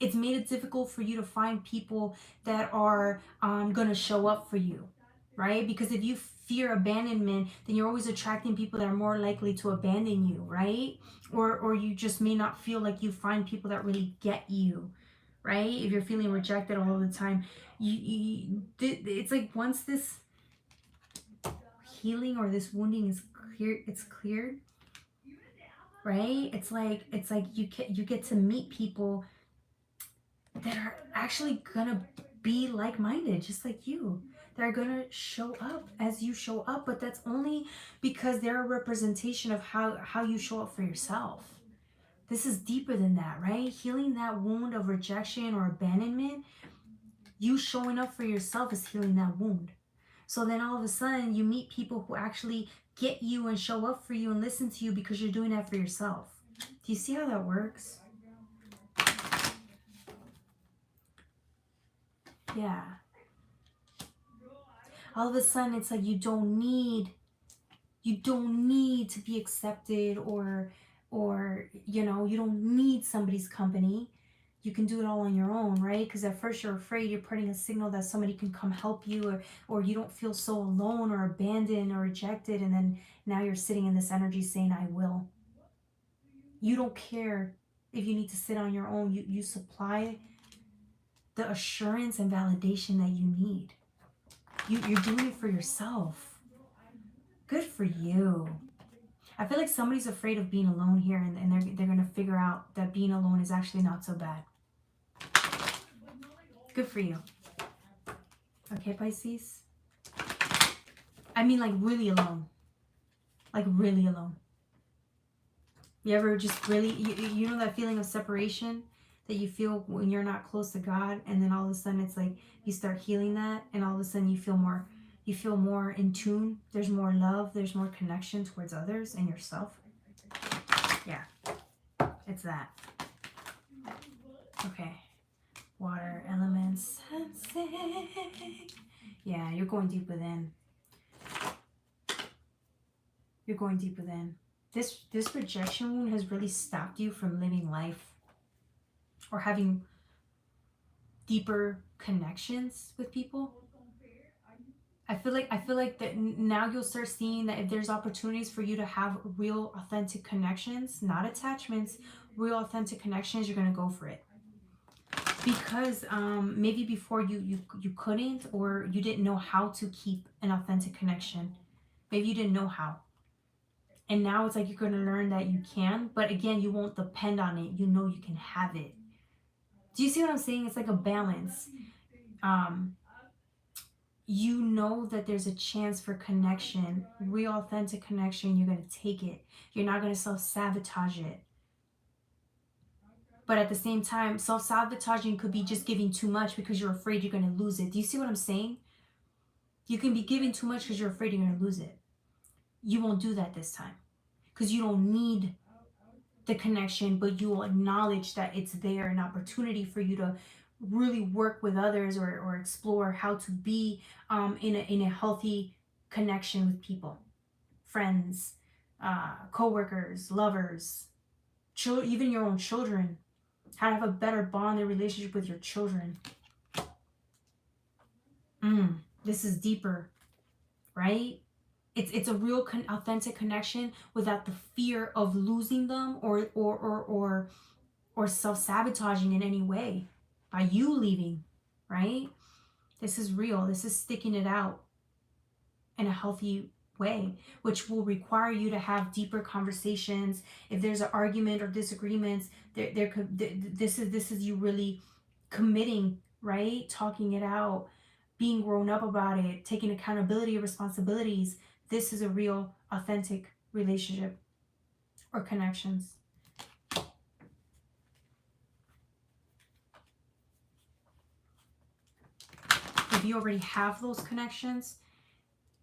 It's made it difficult for you to find people that are going to show up for you, right? Because if you fear abandonment, then you're always attracting people that are more likely to abandon you, right? Or you just may not feel like you find people that really get you, right? If you're feeling rejected all the time, it's like once this healing or this wounding is clear, it's cleared, right? It's like you get to meet people that are actually gonna be like-minded, just like you. They're gonna show up as you show up, but that's only because they're a representation of how you show up for yourself. This is deeper than that, right? Healing that wound of rejection or abandonment, you showing up for yourself is healing that wound. So then all of a sudden you meet people who actually get you and show up for you and listen to you because you're doing that for yourself. Do you see how that works? Yeah. All of a sudden it's like you don't need to be accepted or you don't need somebody's company. You can do it all on your own, right? Because at first you're afraid, you're putting a signal that somebody can come help you, or you don't feel so alone or abandoned or rejected, and then now you're sitting in this energy saying I will. You don't care if you need to sit on your own. You supply the assurance and validation that you need. You're doing it for yourself. Good for you. I feel like somebody's afraid of being alone here, and they're going to figure out that being alone is actually not so bad. Good for you. Okay, Pisces? I mean, like, really alone. Like, really alone. You ever just really, you know that feeling of separation that you feel when you're not close to God, and then all of a sudden it's like you start healing that, and all of a sudden you feel more in tune. There's more love. There's more connection towards others and yourself. Yeah, it's that. Okay. Water elements. Yeah, you're going deep within. You're going deep within. This rejection wound has really stopped you from living life or having deeper connections with people. I feel like that now you'll start seeing that if there's opportunities for you to have real authentic connections, not attachments, real authentic connections, you're going to go for it. Because maybe before you couldn't, or you didn't know how to keep an authentic connection. Maybe you didn't know how. And now it's like you're going to learn that you can, but again, you won't depend on it. You know you can have it. Do you see what I'm saying? It's like a balance. you know that there's a chance for connection, real authentic connection. You're going to take it. You're not going to self-sabotage it. But at the same time, self-sabotaging could be just giving too much because you're afraid you're going to lose it. Do you see what I'm saying? You can be giving too much because you're afraid you're going to lose it. You won't do that this time because you don't need the connection, but you will acknowledge that it's there, an opportunity for you to really work with others, or explore how to be in a healthy connection with people, friends, co-workers, lovers, even your own children, how to have a better bond and relationship with your children. This is deeper, right? It's a real authentic connection without the fear of losing them, or self-sabotaging in any way by you leaving, right? This is real. This is sticking it out in a healthy way, which will require you to have deeper conversations. If there's an argument or disagreements, this is you really committing, right? Talking it out, being grown up about it, taking accountability, responsibilities. This is a real authentic relationship or connections. If you already have those connections,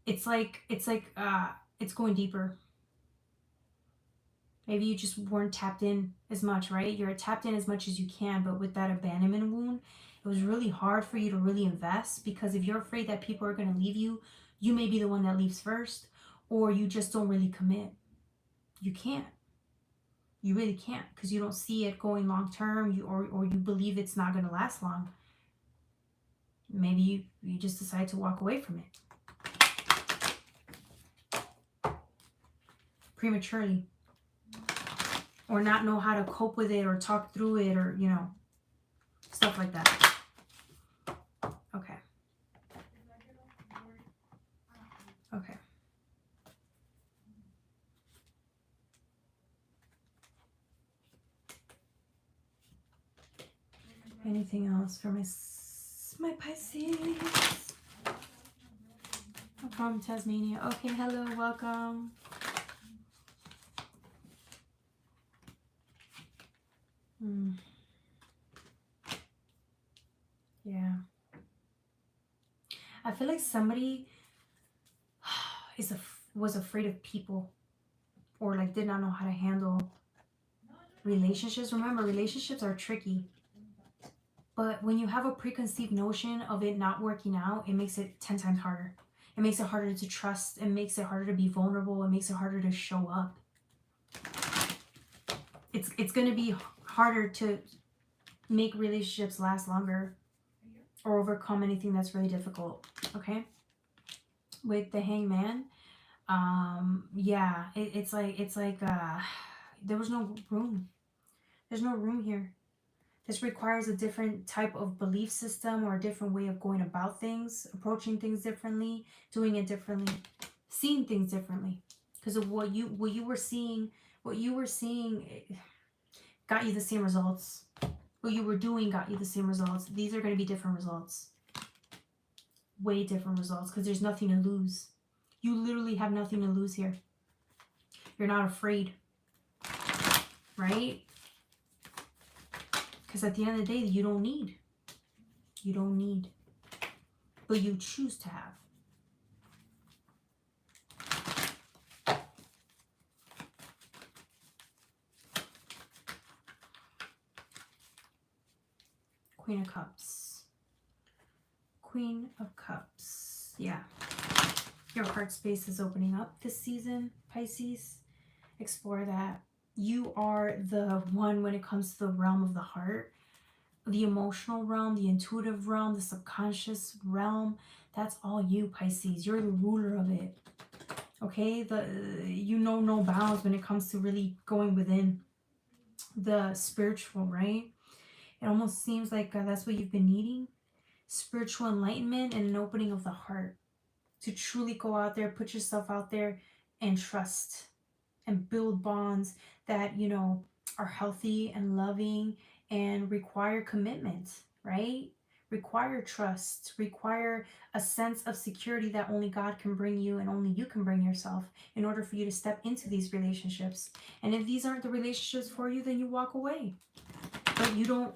it's going deeper. Maybe you just weren't tapped in as much, right? You're tapped in as much as you can, but with that abandonment wound, it was really hard for you to really invest, because if you're afraid that people are going to leave you, you may be the one that leaves first, or you just don't really commit. You can't. You really can't, because you don't see it going long term, or you believe it's not going to last long. Maybe you just decide to walk away from it prematurely, or not know how to cope with it or talk through it, or stuff like that. Okay. Okay. Anything else for my Pisces? I'm from Tasmania. Okay, hello, welcome. Yeah. I feel like somebody was afraid of people, or like did not know how to handle relationships. Remember, relationships are tricky. But when you have a preconceived notion of it not working out, it makes it 10 times harder. It makes it harder to trust. It makes it harder to be vulnerable. It makes it harder to show up. It's going to be harder to make relationships last longer, or overcome anything that's really difficult. Okay? With the Hangman, yeah, it's like there was no room. There's no room here. This requires a different type of belief system, or a different way of going about things, approaching things differently, doing it differently, seeing things differently. Because of what you were seeing got you the same results. What you were doing got you the same results. These are going to be different results. Way different results, because there's nothing to lose. You literally have nothing to lose here. You're not afraid, right? Because at the end of the day, you don't need. You don't need. But you choose to have. Queen of Cups. Queen of Cups. Yeah. Your heart space is opening up this season, Pisces. Explore that. You are the one when it comes to the realm of the heart, the emotional realm, the intuitive realm, the subconscious realm. That's all you, Pisces. You're the ruler of it. Okay? You know no bounds when it comes to really going within the spiritual, right? It almost seems like that's what you've been needing. Spiritual enlightenment and an opening of the heart. To truly go out there, put yourself out there, and trust and build bonds that, are healthy and loving and require commitment, right? require trust, require a sense of security that only God can bring you and only you can bring yourself in order for you to step into these relationships. And if these aren't the relationships for you, then you walk away. But you don't,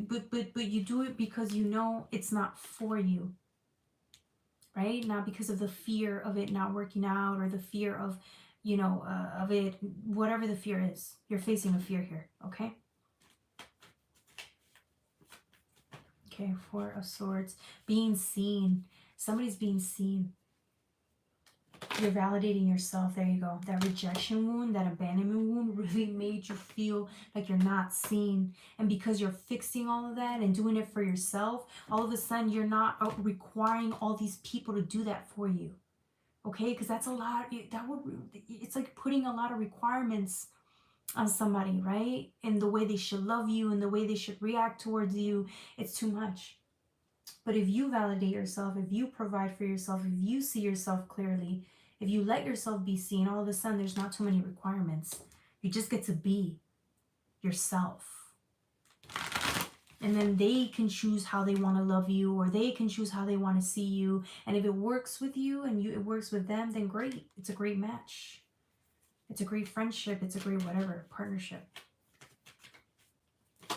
but you do it because you know it's not for you, right? Not because of the fear of it not working out or the fear of, of it, whatever the fear is. You're facing a fear here, okay? Okay, Four of Swords. Being seen. Somebody's being seen. You're validating yourself. There you go. That rejection wound, that abandonment wound really made you feel like you're not seen. And because you're fixing all of that and doing it for yourself, all of a sudden you're not requiring all these people to do that for you. Okay? Because that's a lot. It's like putting a lot of requirements on somebody, right? And the way they should love you and the way they should react towards you. It's too much. But if you validate yourself, if you provide for yourself, if you see yourself clearly, if you let yourself be seen, all of a sudden there's not too many requirements. You just get to be yourself. And then they can choose how they want to love you, or they can choose how they want to see you. And if it works with you and it works with them, then great. It's a great match. It's a great friendship. It's a great whatever, partnership. I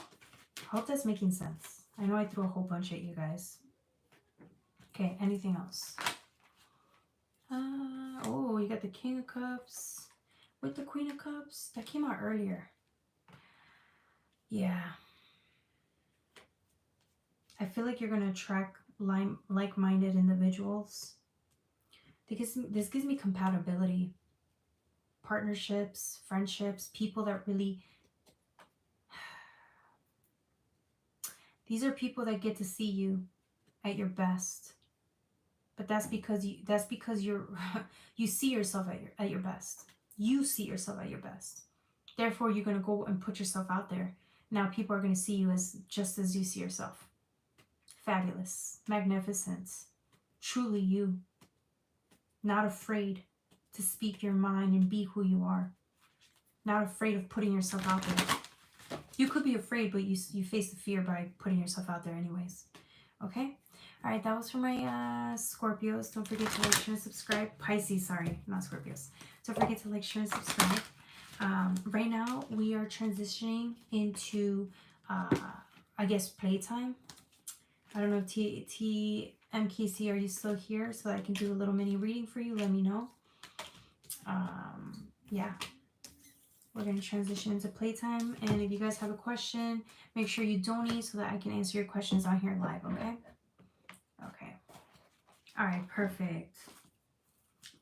hope that's making sense. I know I threw a whole bunch at you guys. Okay, anything else? Oh, you got the King of Cups with the Queen of Cups. That came out earlier. Yeah. I feel like you're going to attract like-minded individuals. This gives me compatibility. Partnerships, friendships, people that really... These are people that get to see you at your best. But that's because you're you see yourself at your best. You see yourself at your best. Therefore, you're going to go and put yourself out there. Now people are going to see you as just as you see yourself. Fabulous, magnificent, truly you. Not afraid to speak your mind and be who you are. Not afraid of putting yourself out there. You could be afraid, but you face the fear by putting yourself out there anyways. Okay? All right, that was for my Scorpios. Don't forget to like, share, and subscribe. Pisces, sorry, not Scorpios. Don't forget to like, share, and subscribe. Right now, we are transitioning into, I guess, playtime. I don't know, TMKC, are you still here? So I can do a little mini reading for you. Let me know. Yeah. We're going to transition into playtime. And if you guys have a question, make sure you donate so that I can answer your questions on here live, okay? Okay. All right, perfect.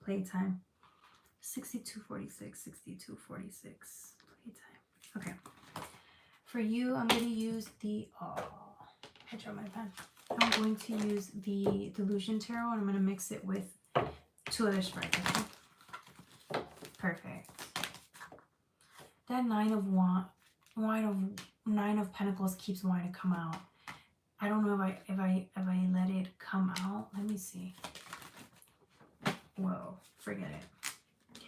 Playtime. 6246, 6246. Playtime. Okay. For you, I'm going to use the... Oh, I dropped my pen. I'm going to use the Delusion Tarot, and I'm going to mix it with two other spreads, okay? Perfect. That Nine of Pentacles keeps wanting to come out. I don't know if I let it come out. Let me see. Whoa, forget it.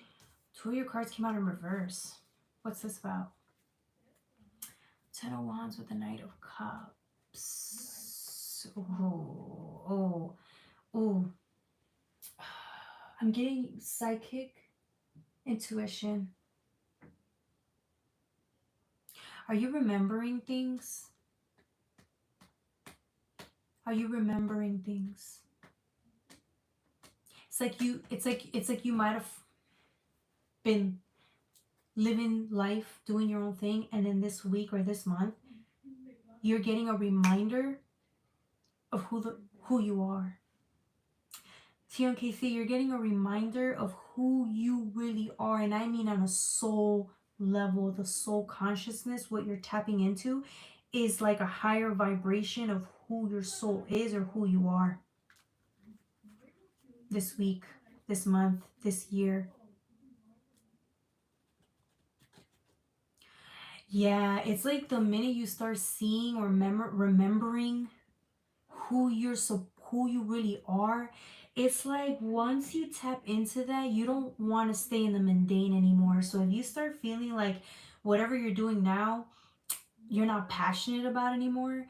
Two of your cards came out in reverse. What's this about? Ten of Wands with the Knight of Cups. Oh. I'm getting psychic intuition. Are you remembering things? Are you remembering things? It's like you might have been living life, doing your own thing, and then this week or this month, you're getting a reminder of who you are. TNKC, you're getting a reminder of who you really are, and I mean on a soul level, the soul consciousness. What you're tapping into is like a higher vibration of who your soul is or who you are. This week, this month, this year. Yeah, it's like the minute you start seeing or remembering who you really are, it's like once you tap into that, you don't want to stay in the mundane anymore. So if you start feeling like whatever you're doing now, you're not passionate about anymore,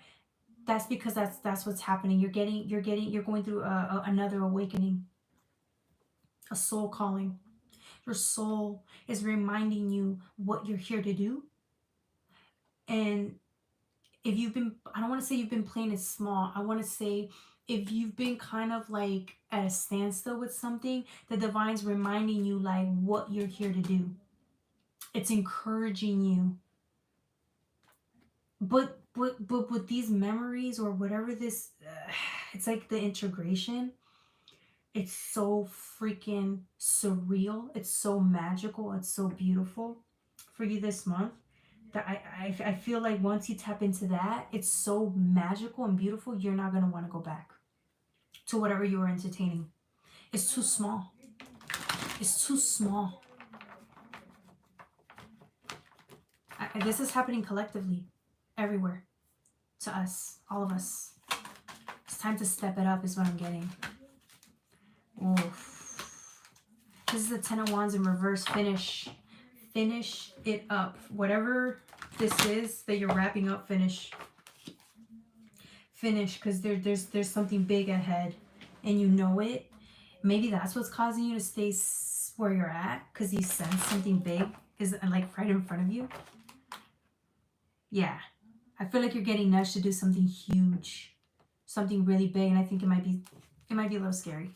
That's because that's what's happening. You're going through another awakening, a soul calling. Your soul is reminding you what you're here to do. And if you've been, I don't want to say you've been playing it small. I want to say if you've been kind of like at a standstill with something, the divine's reminding you like what you're here to do. It's encouraging you. But with these memories or whatever this, it's like the integration. It's so freaking surreal. It's so magical. It's so beautiful for you this month. That I feel like once you tap into that, it's so magical and beautiful, you're not going to want to go back to whatever you were entertaining. It's too small. It's too small. This is happening collectively, everywhere, to us, all of us. It's time to step it up is what I'm getting. Oof. This is the Ten of Wands in reverse. Finish it up. Whatever this is that you're wrapping up, finish, because there's something big ahead, and you know it. Maybe that's what's causing you to stay where you're at, because you sense something big is like right in front of you. Yeah, I feel like you're getting nudged to do something huge, something really big, and I think it might be a little scary.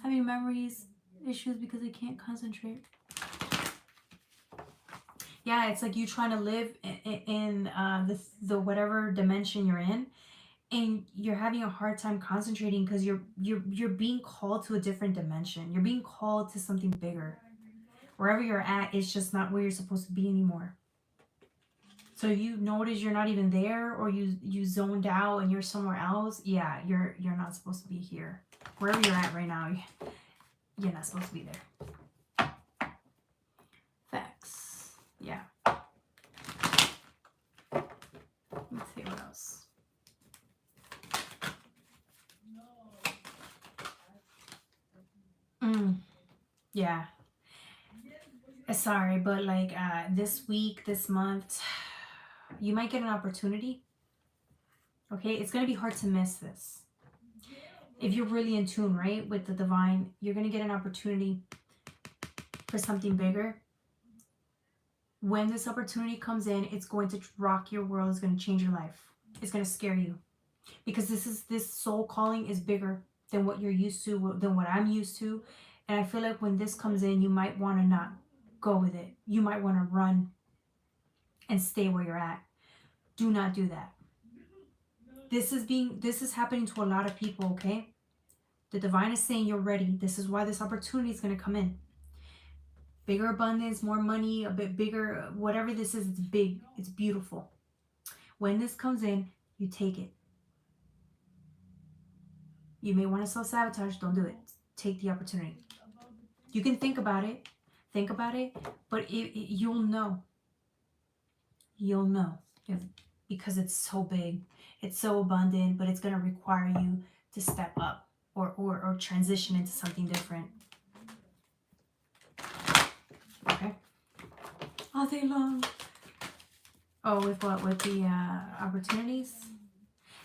Having memories issues because I can't concentrate. Yeah, it's like you trying to live in the whatever dimension you're in, and you're having a hard time concentrating because you're being called to a different dimension. You're being called to something bigger. Wherever you're at, it's just not where you're supposed to be anymore. So you notice you're not even there, or you zoned out and you're somewhere else. Yeah, you're not supposed to be here. Wherever you're at right now, you're not supposed to be there. Facts. Yeah. Let's see what else. Yeah. Sorry, but like this week, this month, you might get an opportunity. Okay, it's gonna be hard to miss this. If you're really in tune, right, with the divine, you're gonna get an opportunity for something bigger. When this opportunity comes in, it's going to rock your world. It's going to change your life. It's going to scare you, because this soul calling is bigger than what you're used to, than what I'm used to. And I feel like when this comes in, you might want to not go with it. You might want to run and stay where you're at. Do not do that. This is happening to a lot of people, okay? The divine is saying you're ready. This is why this opportunity is going to come in. Bigger abundance, more money, a bit bigger, whatever this is, it's big, it's beautiful. When this comes in, you take it. You may want to self-sabotage, don't do it. Take the opportunity. You can think about it, but you'll know. You'll know, because it's so big, it's so abundant, but it's going to require you to step up or transition into something different. Okay. All day long. Oh, with what? With the opportunities?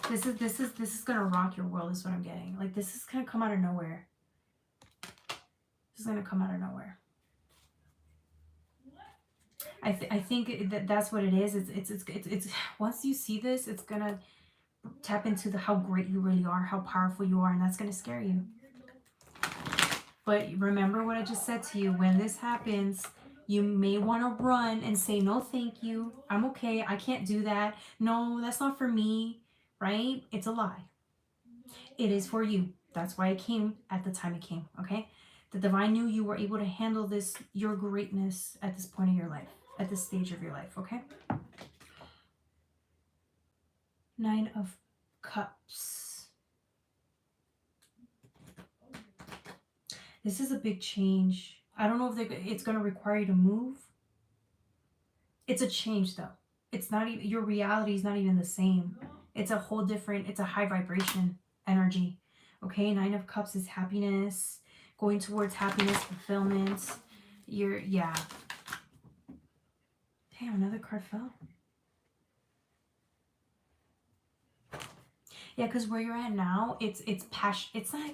This is gonna rock your world, is what I'm getting. Like, this is gonna come out of nowhere. This is gonna come out of nowhere. I think that's what it is. It's once you see this, it's gonna tap into how great you really are, how powerful you are, and that's gonna scare you. But remember what I just said to you. When this happens, you may want to run and say, no, thank you. I'm okay. I can't do that. No, that's not for me, right? It's a lie. It is for you. That's why it came at the time it came, okay? The divine knew you were able to handle this, your greatness at this point in your life, at this stage of your life, okay? 9 of Cups. This is a big change. I don't know if it's going to require you to move. It's a change, though. It's not even, your reality is not even the same. It's a whole different, it's a high vibration energy. Okay, 9 of Cups is happiness, going towards happiness, fulfillment. Yeah. Damn, another card fell. Yeah, because where you're at now, it's passion. It's not.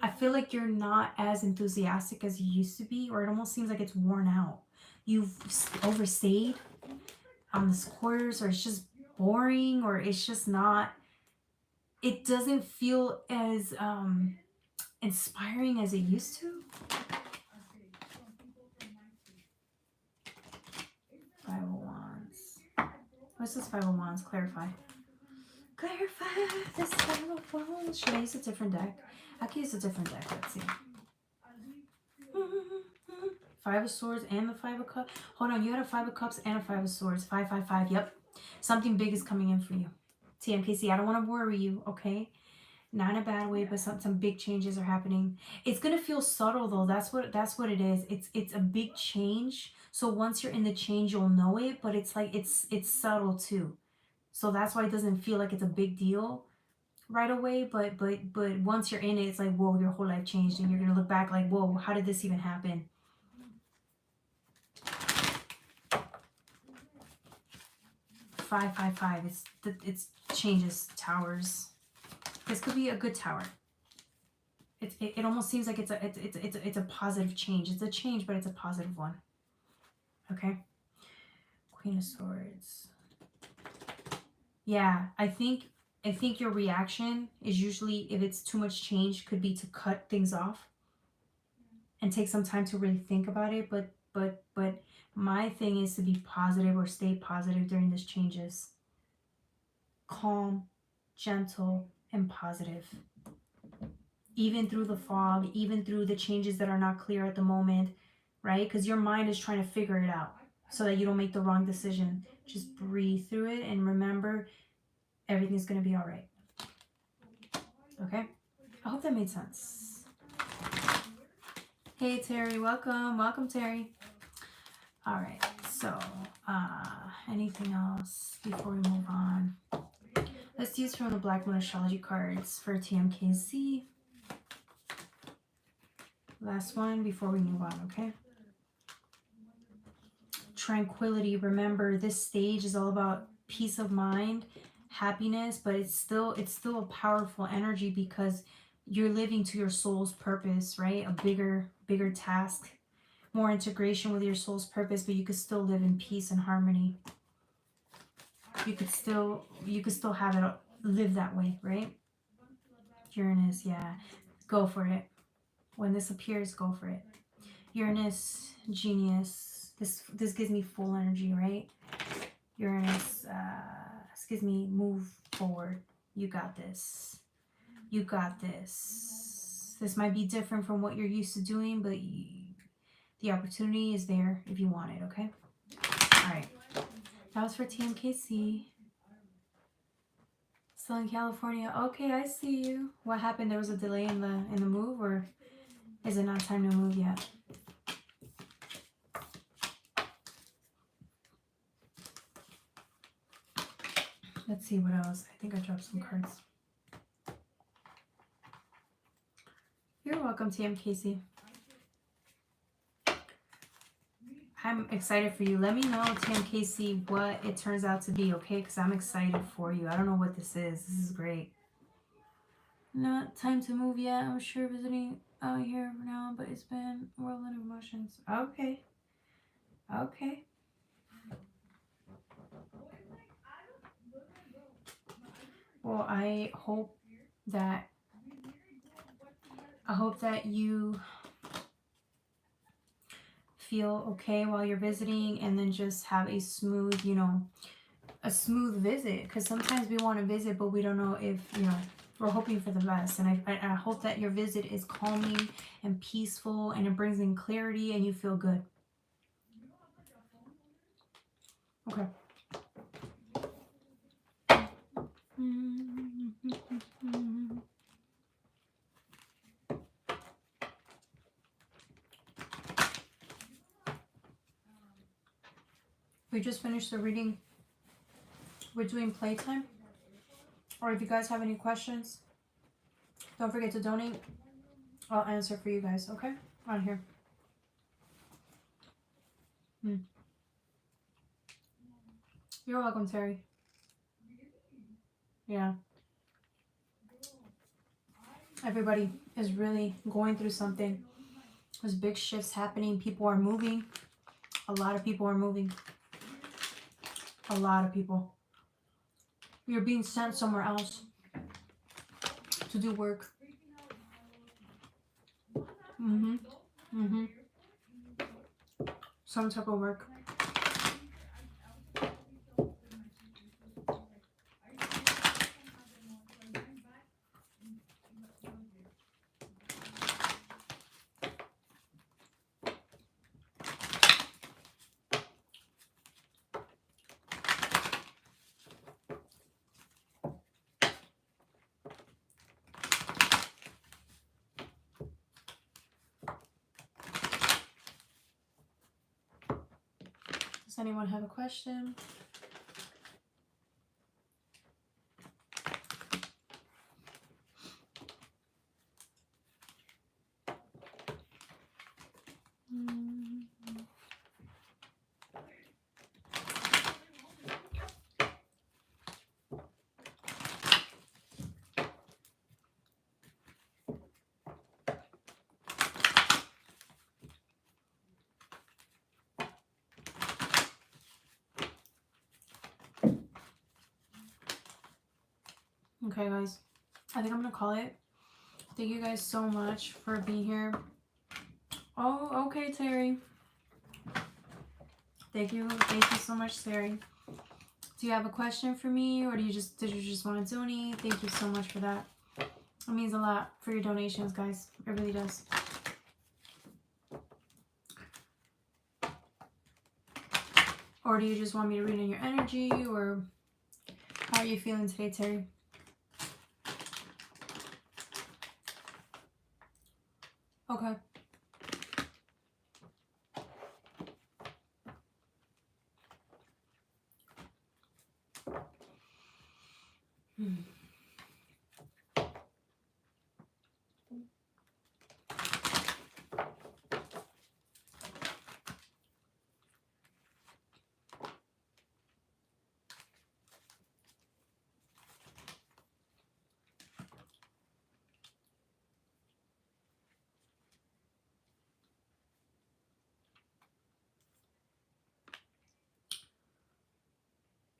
I feel like you're not as enthusiastic as you used to be, or it almost seems like it's worn out. You've overstayed on this course, or it's just boring, or it's just not. It doesn't feel as inspiring as it used to. Five of Wands. What's this Five of Wands? Clarify. Clarify this Five of Wands. Should I use a different deck? I can use a different deck. Let's see. Five of Swords and the Five of Cups. Hold on, you had a Five of Cups and a Five of Swords. 555. Yep. Something big is coming in for you. TMKC, I don't want to worry you, okay? Not in a bad way, but some big changes are happening. It's gonna feel subtle though. That's what it is. It's a big change. So once you're in the change, you'll know it, but it's like it's subtle too. So that's why it doesn't feel like it's a big deal right away. But once you're in it, it's like, whoa, your whole life changed, and you're gonna look back like, whoa, how did this even happen? Five, 5, 5. It's changes towers. This could be a good tower. It almost seems like it's a positive change. It's a change, but it's a positive one. Okay. Queen of Swords. Yeah, I think your reaction is usually, if it's too much change, could be to cut things off and take some time to really think about it. But my thing is to be positive, or stay positive during these changes. Calm, gentle, and positive. Even through the fog, even through the changes that are not clear at the moment, right? Because your mind is trying to figure it out so that you don't make the wrong decision. Just breathe through it and remember, everything's going to be all right. Okay? I hope that made sense. Hey, Terry. Welcome. Welcome, Terry. All right. So, anything else before we move on? Let's use from the Black Moon Astrology cards for TMKC. Last one before we move on, okay? Tranquility. Remember, this stage is all about peace of mind, happiness, but it's still a powerful energy because you're living to your soul's purpose, right? A bigger task, more integration with your soul's purpose, but you could still live in peace and harmony. You could still have it, live that way, right? Uranus, yeah. Go for it. When this appears, go for it. Uranus, genius. This gives me full energy, right? Uranus, this gives me move forward. You got this. You got this. This might be different from what you're used to doing, but the opportunity is there if you want it, okay? All right. That was for TMKC. Still in California. Okay, I see you. What happened? There was a delay in the move, or is it not time to move yet? Let's see what else. I think I dropped some cards. You're welcome, TMKC. I'm excited for you. Let me know, TMKC, what it turns out to be, okay? Because I'm excited for you. I don't know what this is. This is great. Not time to move yet. I'm sure visiting out here for now, but it's been a whirlwind of emotions. Okay. Okay. Well, I hope that you feel okay while you're visiting, and then just have a smooth, a smooth visit. Because sometimes we want to visit, but we don't know if, we're hoping for the best. And I hope that your visit is calming and peaceful, and it brings in clarity, and you feel good. Okay. We just finished the reading. We're doing playtime. Or if you guys have any questions, don't forget to donate. I'll answer for you guys, okay? On here. You're welcome, Terry. Yeah. Everybody is really going through something. There's big shifts happening. People are moving. A lot of people are moving. A lot of people. You're being sent somewhere else to do work. Some type of work. Does anyone have a question? Okay, guys. I think I'm going to call it. Thank you guys so much for being here. Oh, okay, Terry. Thank you so much, Terry. Do you have a question for me, or did you just want to donate? Thank you so much for that. It means a lot for your donations, guys. It really does. Or do you just want me to read in your energy, or how are you feeling today, Terry? Okay.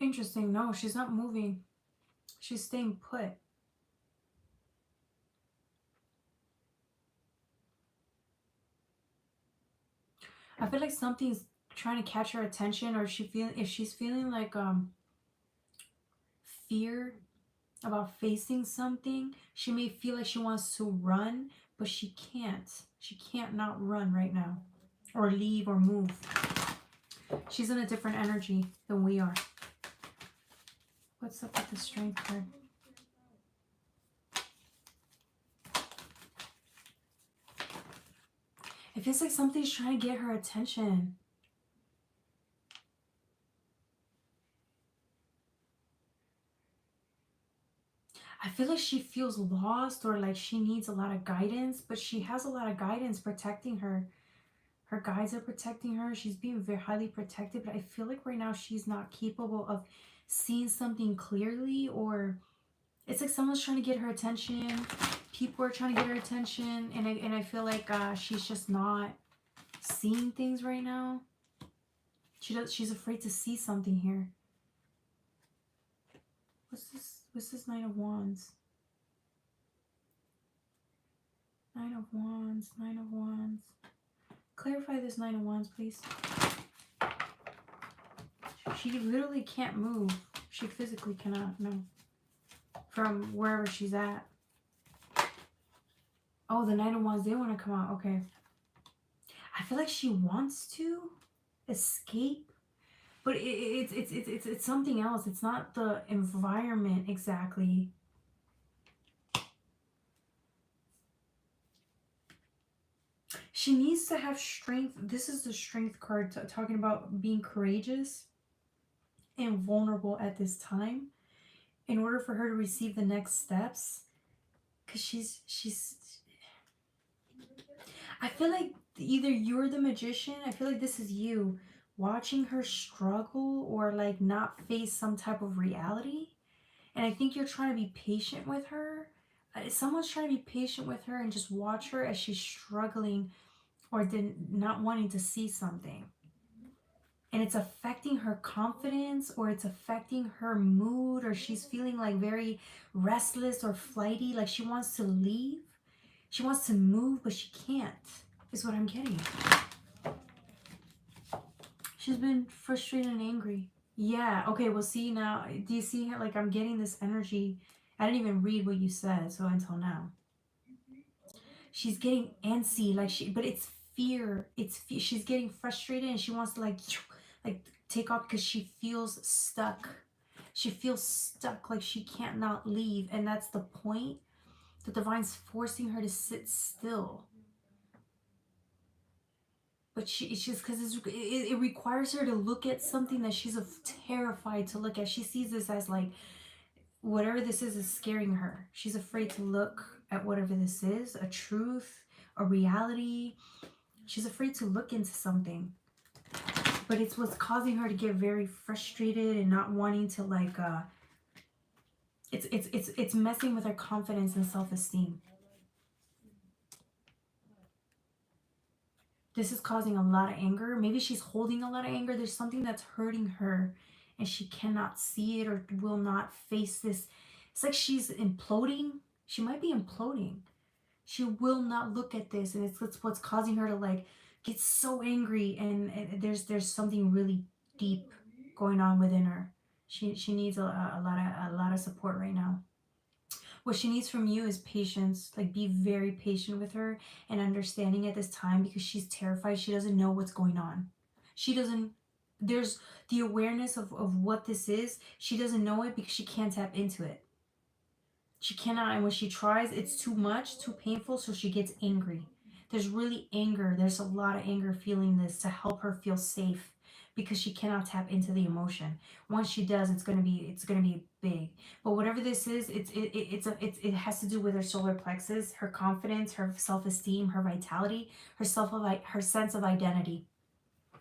Interesting. No, she's not moving. She's staying put. I feel like something's trying to catch her attention, or if she's feeling like fear about facing something, she may feel like she wants to run, but she can't. She can't not run right now, or leave, or move. She's in a different energy than we are. What's up with the Strength card? It feels like something's trying to get her attention. I feel like she feels lost, or like she needs a lot of guidance, but she has a lot of guidance protecting her. Her guides are protecting her. She's being very highly protected, but I feel like right now she's not capable of seeing something clearly, or it's like someone's trying to get her attention. People are trying to get her attention, and I feel like she's just not seeing things right now. She's afraid to see something here. What's this Nine of Wands? Nine of Wands, Nine of Wands. Clarify this Nine of Wands, please. She literally can't move. She physically cannot, no. From wherever she's at. Oh, the Nine of Wands, they want to come out. Okay. I feel like she wants to escape, but it's something else. It's not the environment exactly. She needs to have strength. This is the Strength card talking about being courageous and vulnerable at this time in order for her to receive the next steps. Because she's I feel like either you're the magician, I feel like this is you watching her struggle or like not face some type of reality. And I think you're trying to be patient with her, Someone's trying to be patient with her and just watch her as she's struggling or not wanting to see something. And it's affecting her confidence, or it's affecting her mood, or she's feeling like very restless or flighty, like she wants to leave. She wants to move, but she can't, is what I'm getting. She's been frustrated and angry. Yeah, okay, well, see now, do you see her? Like, I'm getting this energy. I didn't even read what you said, so until now. She's getting antsy, like but it's fear. She's getting frustrated and she wants to like take off because she feels stuck. She feels stuck, like she can't not leave, and that's the point. The divine's forcing her to sit still. But it's just because it requires her to look at something that she's terrified to look at. She sees this as like, whatever this is scaring her. She's afraid to look at whatever this is, a truth, a reality. She's afraid to look into something. But it's what's causing her to get very frustrated and not wanting to like it's messing with her confidence and self-esteem. This is causing a lot of anger. Maybe she's holding a lot of anger. There's something that's hurting her and she cannot see it or will not face this. It's like she's imploding. She might be imploding. She will not look at this, and it's what's causing her to like get so angry, and there's something really deep going on within her. She needs a lot of support right now. What she needs from you is patience. Like, be very patient with her and understanding at this time, because she's terrified. She doesn't know what's going on. She doesn't, there's the awareness of what this is. She doesn't know it because she can't tap into it. She cannot, and when she tries, it's too much, too painful, so she gets angry. There's really anger. There's a lot of anger feeling this to help her feel safe, because she cannot tap into the emotion. Once she does, it's gonna be big. But whatever this is, it has to do with her solar plexus, her confidence, her self-esteem, her vitality, her sense of identity,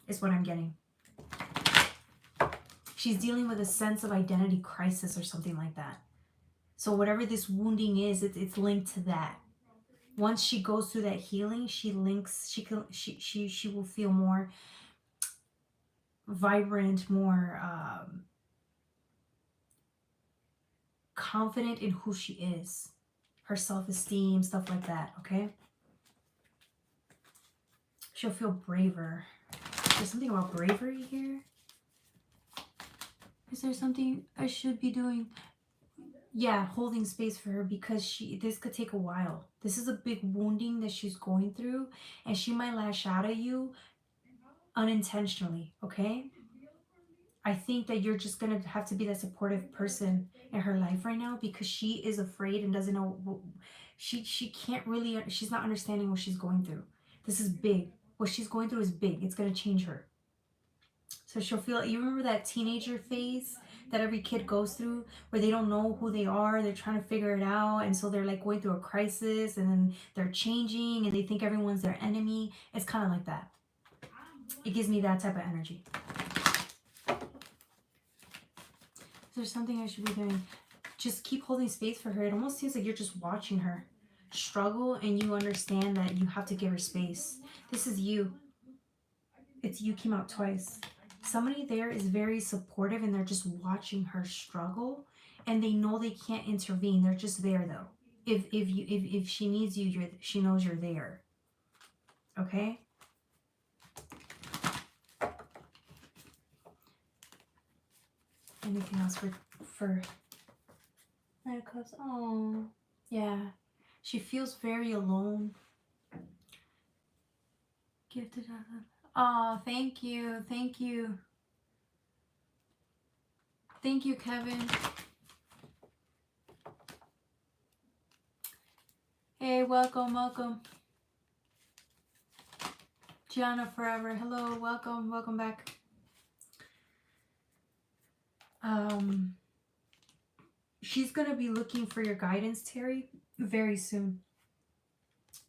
is what I'm getting. She's dealing with a sense of identity crisis or something like that. So whatever this wounding is, it's linked to that. Once she goes through that healing, she will feel more vibrant, more confident in who she is, her self-esteem, stuff like that. Okay, she'll feel braver. There's something about bravery here. Is there something I should be doing? Yeah, holding space for her, because this could take a while. This is a big wounding that she's going through, and she might lash out at you unintentionally, okay? I think that you're just going to have to be that supportive person in her life right now, because she is afraid and doesn't know what, she can't really, she's not understanding what she's going through. This is big. What she's going through is big. It's going to change her. So she'll feel, you remember that teenager phase that every kid goes through, where they don't know who they are, they're trying to figure it out, and so they're like going through a crisis, and then they're changing and they think everyone's their enemy. It's kind of like that. It gives me that type of energy. There's something I should be doing. Just keep holding space for her. It almost seems like you're just watching her struggle, and you understand that you have to give her space. This is you. It's you came out twice. Somebody there is very supportive, and they're just watching her struggle, and they know they can't intervene. They're just there though. If she needs you, she knows you're there. Okay? Anything else for Knight of Cups? Oh, yeah. She feels very alone. Gifted. Oh, thank you. Thank you. Thank you, Kevin. Hey, welcome, welcome. Gianna Forever. Hello, welcome, welcome back. She's gonna be looking for your guidance, Terry, very soon.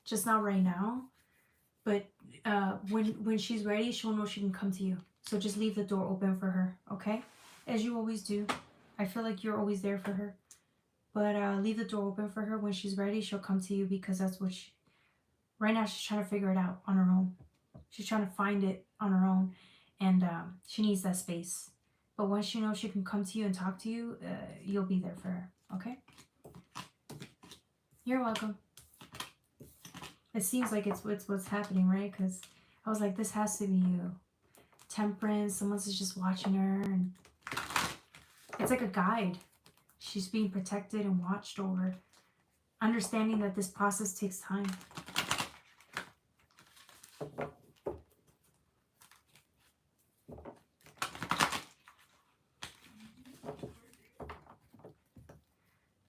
Just not right now, but when she's ready, she'll know she can come to you. So just leave the door open for her, okay? As you always do. I feel like you're always there for her. But leave the door open for her. When she's ready, she'll come to you, because that's what she, right now she's trying to figure it out on her own. She's trying to find it on her own, and she needs that space. But once she knows she can come to you and talk to you, you'll be there for her, okay? You're welcome. It seems like it's what's happening, right? Because I was like, this has to be you. Temperance, someone's just watching her, and it's like a guide. She's being protected and watched over, understanding that this process takes time.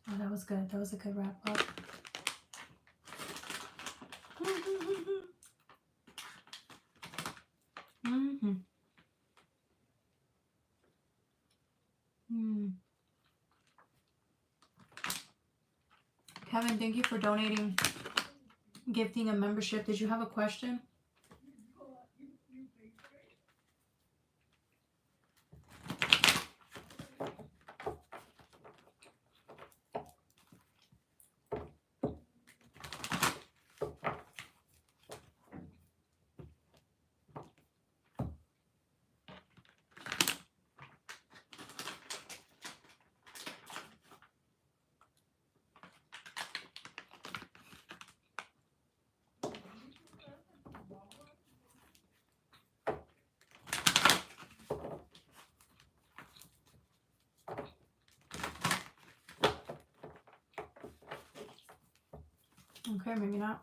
Oh, that was good. That was a good wrap up. Kevin, thank you for donating, gifting a membership. Did you have a question? Okay, maybe not.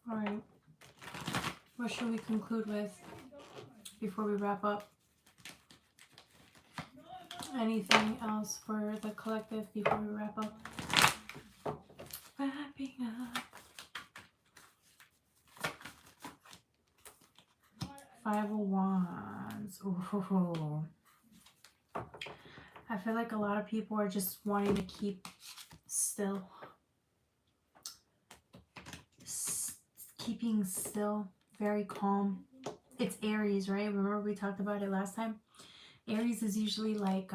All right. What should we conclude with before we wrap up? Anything else for the collective before we wrap up? Wrapping up. 5 of Wands. Ooh. I feel like a lot of people are just wanting to keep still. Keeping still, very calm. It's Aries, right? Remember we talked about it last time? Aries is usually like,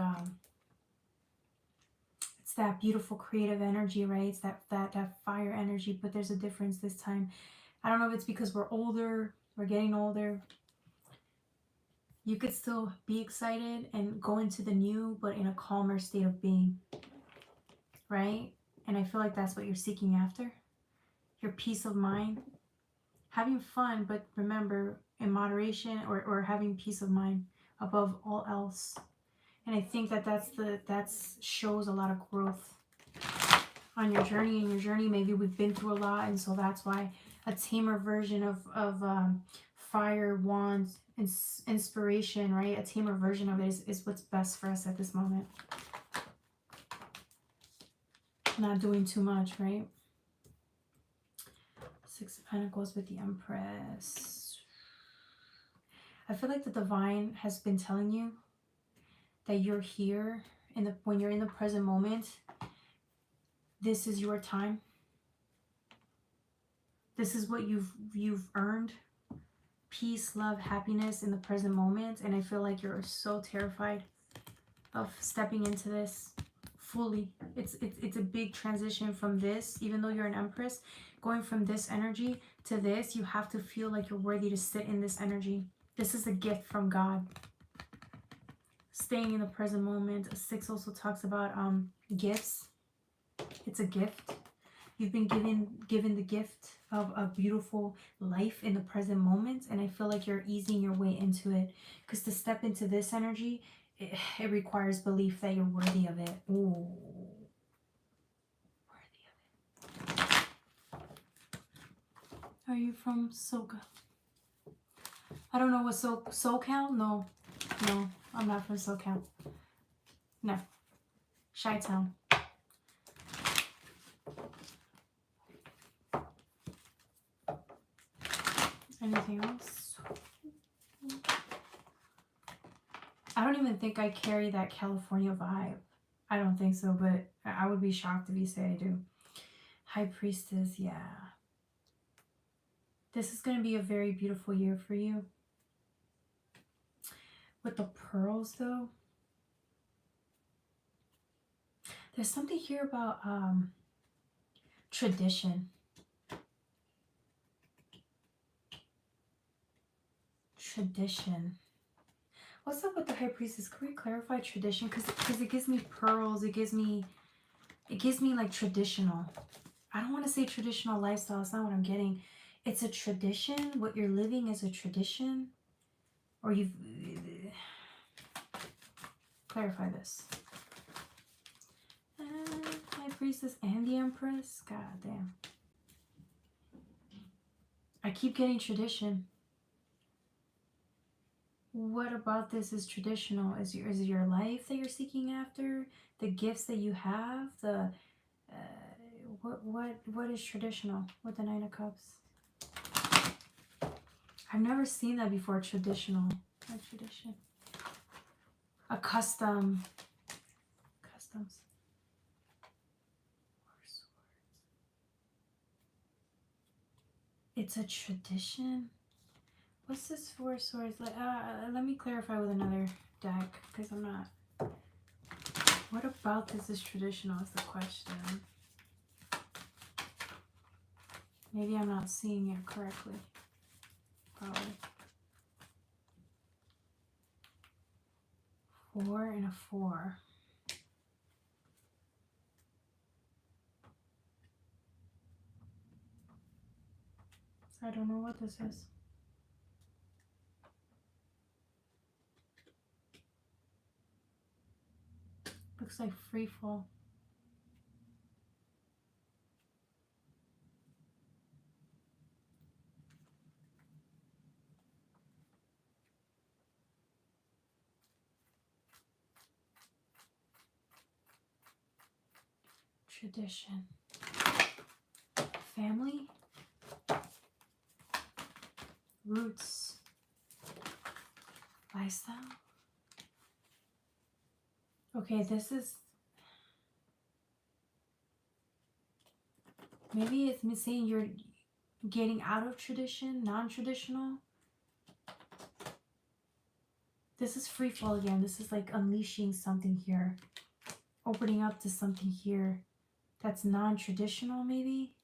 it's that beautiful creative energy, right? It's that fire energy, but there's a difference this time. I don't know if it's because we're older, we're getting older. You could still be excited and go into the new, but in a calmer state of being, right? And I feel like that's what you're seeking after. Your peace of mind. Having fun, but remember, in moderation, or having peace of mind above all else. And I think that shows a lot of growth on your journey. In your journey, maybe we've been through a lot, and so that's why a tamer version of fire, wands, inspiration, right? A tamer version of it is what's best for us at this moment. Not doing too much, right? 6 of Pentacles with the Empress. I feel like the divine has been telling you that you're here when you're in the present moment. This is your time. This is what you've earned. Peace, love, happiness in the present moment. And I feel like you're so terrified of stepping into this fully. It's a big transition from this, even though you're an Empress, going from this energy to this. You have to feel like you're worthy to sit in this energy. This is a gift from God. Staying in the present moment. 6 also talks about gifts. It's a gift. You've been given the gift of a beautiful life in the present moment, and I feel like you're easing your way into it, because to step into this energy, it requires belief that you're worthy of it. Ooh. Worthy of it. Are you from Soka? I don't know what SoCal? No, I'm not from SoCal. No. Chi-Town. Anything else? I don't even think I carry that California vibe. I don't think so, but I would be shocked if you say I do. High Priestess, yeah. This is going to be a very beautiful year for you. With the pearls, though, there's something here about tradition. Tradition. What's up with the High Priestess? Can we clarify tradition? Because it gives me pearls. It gives me like traditional. I don't want to say traditional lifestyle. It's not what I'm getting. It's a tradition. What you're living is a tradition. Or you've... Clarify this. High Priestess and the Empress. God damn. I keep getting tradition. What about this is traditional? Is it your life that you're seeking after? The gifts that you have? The what is traditional with the Nine of Cups? I've never seen that before. Traditional. A tradition. A custom. Customs. It's a tradition. What's this Four of Swords? Let me clarify with another deck, because I'm not... What about this is traditional is the question. Maybe I'm not seeing it correctly. Probably. 4 and a 4. So I don't know what this is. Looks like free fall. Tradition. Family. Roots. Lifestyle. Okay, this is... Maybe it's me saying you're getting out of tradition, non-traditional. This is free fall again. This is like unleashing something here. Opening up to something here that's non-traditional, maybe?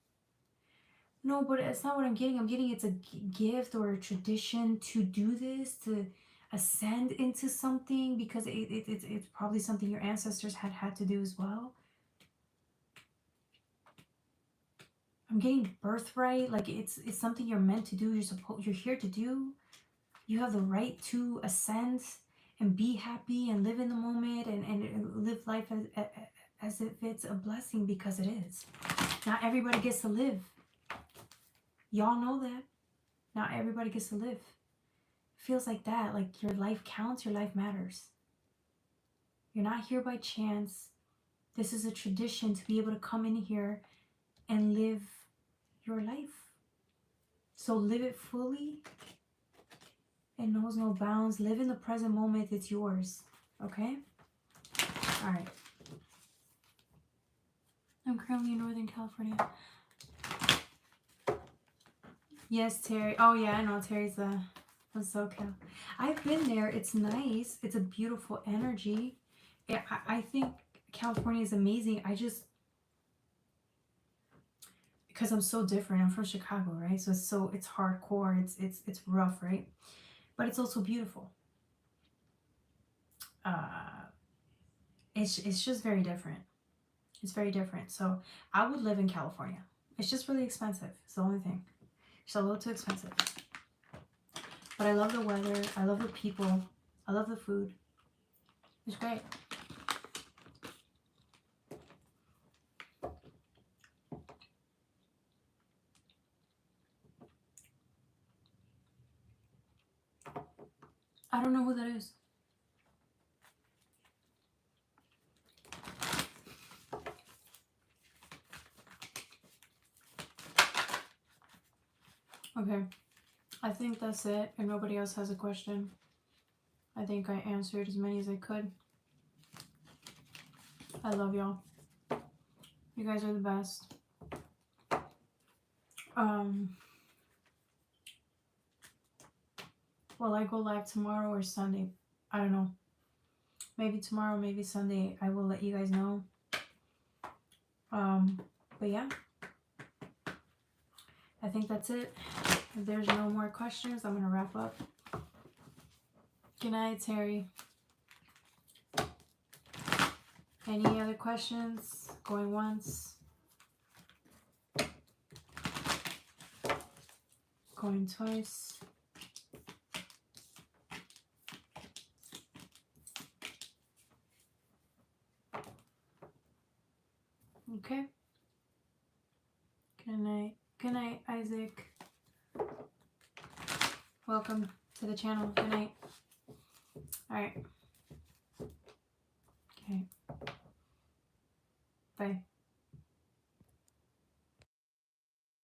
No, but it's not what I'm getting. I'm getting it's a gift or a tradition to do this, to ascend into something, because it's probably something your ancestors had to do as well. I'm getting birthright, like it's something you're meant to do. You're here to do. You have the right to ascend and be happy and live in the moment and live life as if it's a blessing, because it is. Not everybody gets to live. Y'all know that. Not everybody gets to live. Feels like that, like your life counts, your life matters. You're not here by chance. This is a tradition to be able to come in here and live your life. So live it fully. It knows no bounds. Live in the present moment. It's yours. Okay? All right. I'm currently in Northern California. Yes, Terry. Oh, yeah, I know. Terry's from SoCal. I've been there. It's nice. It's a beautiful energy. I think California is amazing. Because I'm so different. I'm from Chicago, right? So it's hardcore. It's rough, right? But it's also beautiful. It's just very different. It's very different. So I would live in California. It's just really expensive. It's the only thing. It's a little too expensive. But I love the weather. I love the people. I love the food. It's great. I don't know who that is. Okay. I think that's it. If nobody else has a question, I think I answered as many as I could. I love y'all. You guys are the best. Will I go live tomorrow or Sunday? I don't know. Maybe tomorrow, maybe Sunday. I will let you guys know. But yeah, I think that's it. If there's no more questions, I'm gonna wrap up. Good night, Terry. Any other questions? Going once. Going twice. Okay. Good night. Good night, Isaac. Welcome to the channel. Good night. All right.